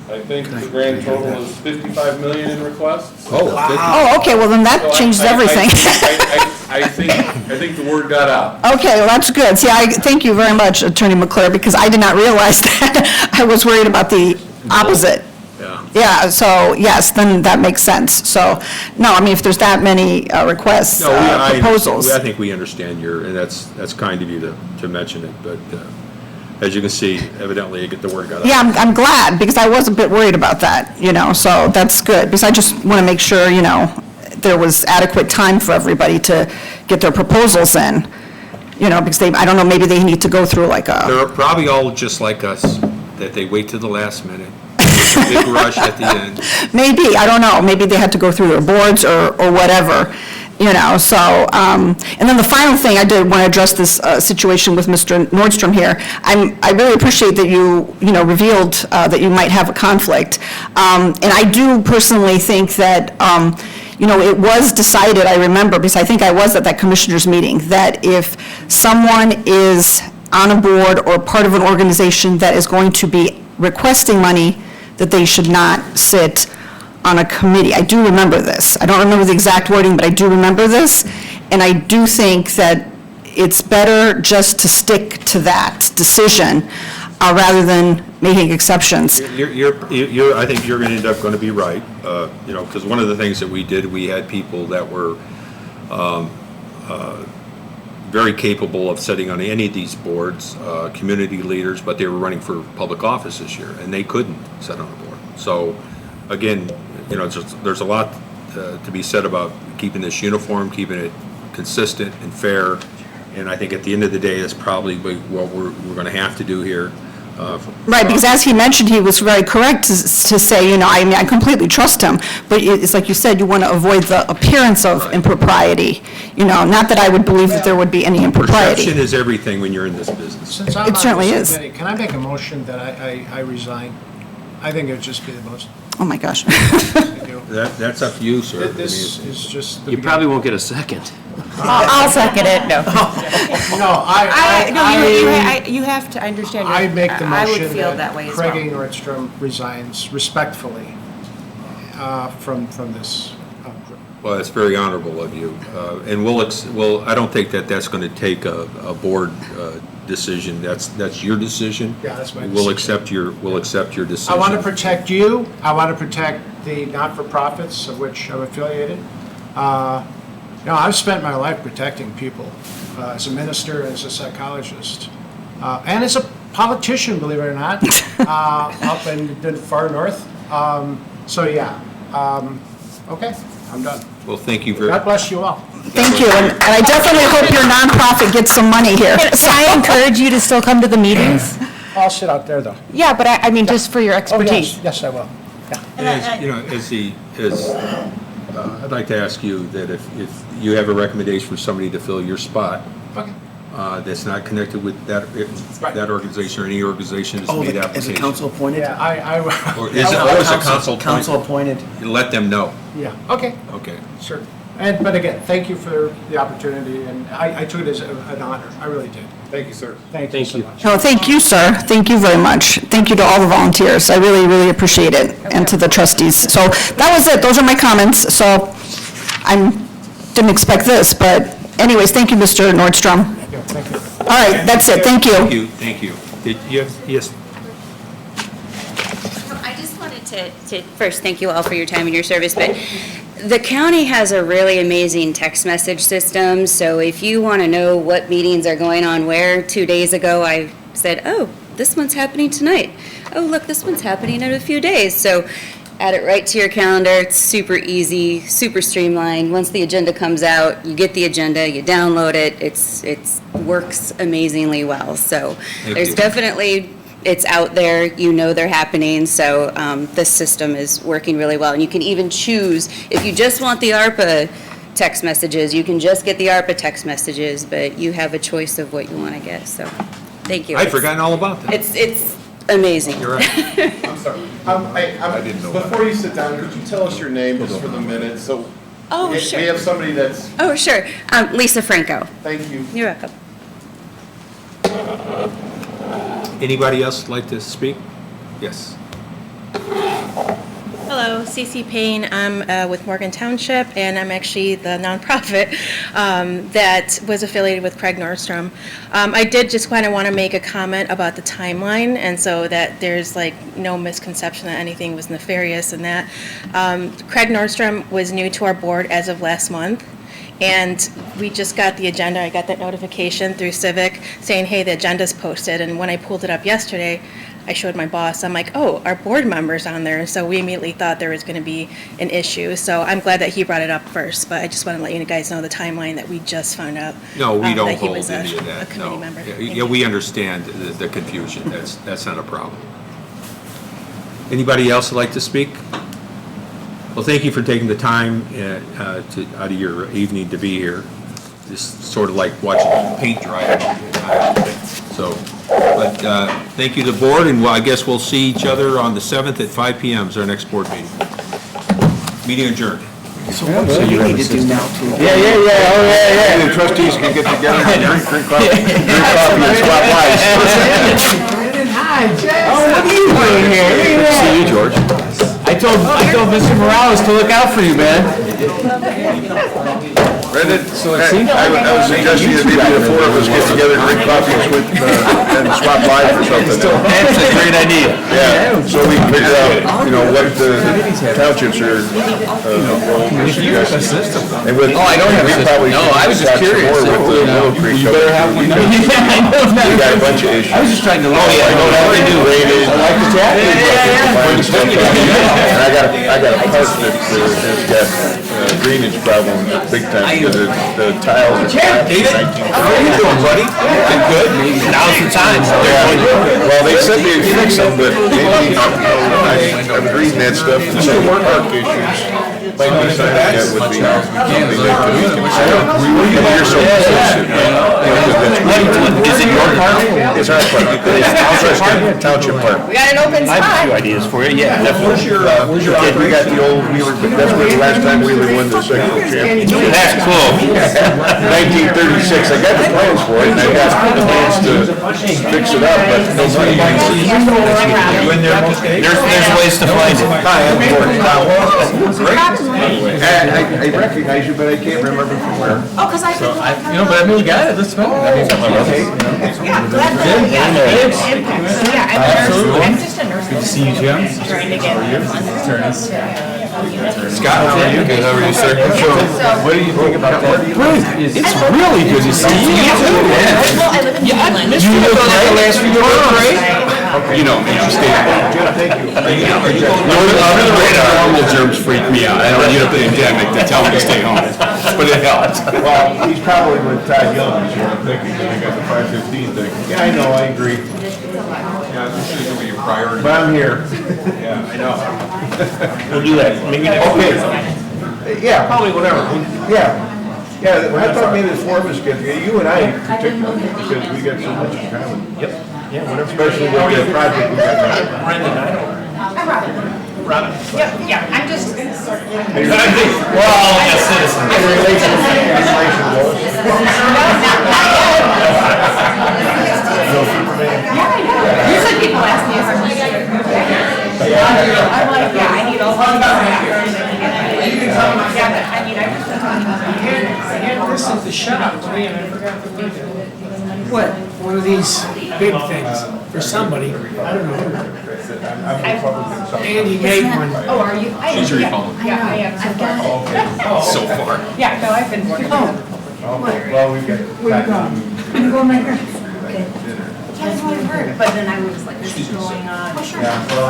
I think the grand total is 55 million in requests. Oh, Oh, okay, well, then that changes everything. I think the word got out. Okay, well, that's good. See, thank you very much, Attorney McClure, because I did not realize that. I was worried about the opposite. yeah. Yeah, so, yes, then that makes sense. So, no, I mean, if there's that many requests, No, proposals. I think we understand and that's kind of you to mention it, but as you can see, evidently the word got out. Yeah, I'm glad, because I was a bit worried about that, so that's good, because I just want to make sure, there was adequate time for everybody to get their proposals in, because I don't know, maybe they need to go through like They're probably all just like us, that they wait to the last minute, big rush at the end. maybe, I don't know, maybe they had to go through their boards or whatever, so, and then the final thing, I did want to address this situation with Mr. Nordstrom here. I really appreciate that you revealed that you might have a conflict. And I do personally think that, it was decided, I remember, because I think I was at that commissioners meeting, that if someone is on a board or part of an organization that is going to be requesting money, that they should not sit on a committee. I do remember this. I don't remember the exact wording, but I do remember this. And I do think that it's better just to stick to that decision rather than making exceptions. I think you're going to end up going to be right, because one of the things that we did, we had people that were very capable of sitting on any of these boards, community leaders, but they were running for public office this year, and they couldn't sit on a board. So, again, there's a lot to be said about keeping this uniform, keeping it consistent and fair, and I think at the end of the day, that's probably what we're going to have to do here. Right, because as he mentioned, he was very correct to say, I completely trust him, but it's like you said, you want to avoid the appearance of impropriety, not that I would believe that there would be any impropriety. Perception is everything when you're in this business. Since I'm It on certainly this is. committee, can I make a motion that I resign? I think it would just be the most, Oh, my gosh. I do. That's up to you, sir. This is just the You beginning. probably won't get a second. I'll second it, no. No, You have to understand. I make the I would motion feel that way as well. Craigie Nordstrom resigns respectfully from this group. Well, that's very honorable of you. And I don't think that's going to take a board decision. That's your decision. Yeah, that's my We'll decision. accept your decision. I want to protect you. I want to protect the not-for-profits of which I'm affiliated. I've spent my life protecting people as a minister, as a psychologist, and as a politician, believe it or not, up in the far north. Okay, I'm done. Well, thank you very God bless you all. Thank you, and I definitely hope your nonprofit gets some money here. Can I encourage you to still come to the meetings? I'll sit out there, though. Yeah, but I mean, just for your Oh, expertise. yes, I will. I'd like to ask you that if you have a recommendation for somebody to fill your spot, Okay. that's not connected with Right. that organization or any organization that's Oh, made is application. it council appointed? Yeah, I Or is it council Council appointed? appointed. You let them know. yeah, okay, Okay. sure. But again, thank you for the opportunity, and I took it as an honor. I really did. Thank you, sir. Thank you so much. No, thank you, sir. Thank you very much. Thank you to all the volunteers. I really, really appreciate it, and to the trustees. So that was it. Those are my comments. So I didn't expect this, but anyways, thank you, Mr. Nordstrom. Yeah, thank you. All right, that's it. Thank you. Thank you. Did you have, yes? to first thank you all for your time and your service, but the county has a really amazing text message system, so if you want to know what meetings are going on where, 2 days ago, I said, oh, this one's happening tonight. Oh, look, this one's happening in a few days. So add it right to your calendar. It's super easy, super streamlined. Once the agenda comes out, you get the agenda, you download it. It works amazingly well. So there's definitely, it's out there, you know they're happening, so this system is working really well. And you can even choose, if you just want the ARPA text messages, you can just get the ARPA text messages, but you have a choice of what you want to get, so thank you. I'd forgotten all about that. It's amazing. You're right. I'm sorry. I didn't know. Before you sit down, could you tell us your name just for the minute? So Oh, sure. we have somebody that's, Oh, sure. Lisa Franco. thank you. You're welcome. Anybody else like to speak? Yes. Hello, Cece Payne. I'm with Morgan Township, and I'm actually the nonprofit that was affiliated with Craig Nordstrom. I did just kind of want to make a comment about the timeline, and so that there's like no misconception that anything was nefarious in that. Craig Nordstrom was new to our board as of last month. And we just got the agenda. I got that notification through Civic saying, hey, the agenda's posted. And when I pulled it up yesterday, I showed my boss. I'm like, oh, our board member's on there. And so we immediately thought there was going to be an issue. So I'm glad that he brought it up first. But I just want to let you guys know the timeline that we just found out. No, we don't that he hold was any of a that, committee no. member. Yeah, Thank Yeah, you. we understand the confusion. That's not a problem. Anybody else would like to speak? Well, thank you for taking the time out of your evening to be here. It's sort of like watching paint dry. So, but thank you to the board, and I guess we'll see each other on the 7th at 5 p.m. is our next board meeting. Meeting adjourned. So what do you need to do now to? Yeah. The trustees can get together and drink coffee and swap lives. Hi, Jess. Oh, what are you doing here? Look at that. See you, George. I told Mr. Morales to look out for you, man. Brendan, I was suggesting that maybe the four of us get together, drink coffee and swap lives or something. That's a great idea. Yeah, so we can figure out, what the townships are, going to. And with, Oh, I don't have a system. No, I was just curious. With the Willow Creek. You better have one. We Yeah, I know that. got a bunch of issues. I was just trying to. Oh, yeah, I know how they do. I like the chat. And I got a part that has got drainage problem big time, because the tiles are flat. How are you doing, buddy? Good. Now's the time. Well, they said they'd fix them, but maybe, I'm reading that stuff, and some park issues. Like we said, that would be something they could do. You're so consistent. Is it your park? It's our park. Township park. We got an open I have a few spot. ideas for you, yeah, definitely. Where's your we got the old Wheeler, that's where the last time Wheeler won the sectional championship. That's cool. 1936, I got the plans for it, and I got the plans to fix it up, but nobody. You in there most days? There's ways to find it. Hi, I'm Gordon. I recognize you, but I can't remember from where. Oh, because I did. But I mean, we got it, let's spend it. I mean, Yeah, glad to. Yeah, I'm just a nurse. Good to see you, Jim. Trying to get Scott, how are you? Good, how are you, sir? What do you think about that? It's really good to see you. Well, I live in England. You look like the last few years. You know me, I'm staying. Thank you. Normal germs freak me out. I don't need a pandemic to tell me to stay home, but it helps. Well, he's probably with Todd Young, is what I'm thinking, because I got the 515 thing. Yeah, I know, I agree. Yeah, this is gonna be a priority. But I'm here. Yeah, I know. We'll do that, maybe next week. Okay. Yeah, probably whatever. Yeah. Yeah, I thought maybe the four of us get together, you and I particularly, because we got so much in common. Yep, yeah, whatever. Especially with the project we got now. Brendan, I don't. Robin. Yeah, I'm just. We're all just citizens. Usually people ask me if I'm like, I'm like, yeah, I need all of Yeah, but I mean, I was just talking about. This is the shut up to me, and I forgot to leave it. What? One of these big things for somebody, I don't know. I'm Republican. so- Andy made one. Oh, are you? She's a Republican. Yeah, I am. So far. So far. Yeah, no, I've been working. Okay, well, we get. Where you going? I'm going my friends. But then I was like, this is going on. Yeah, well,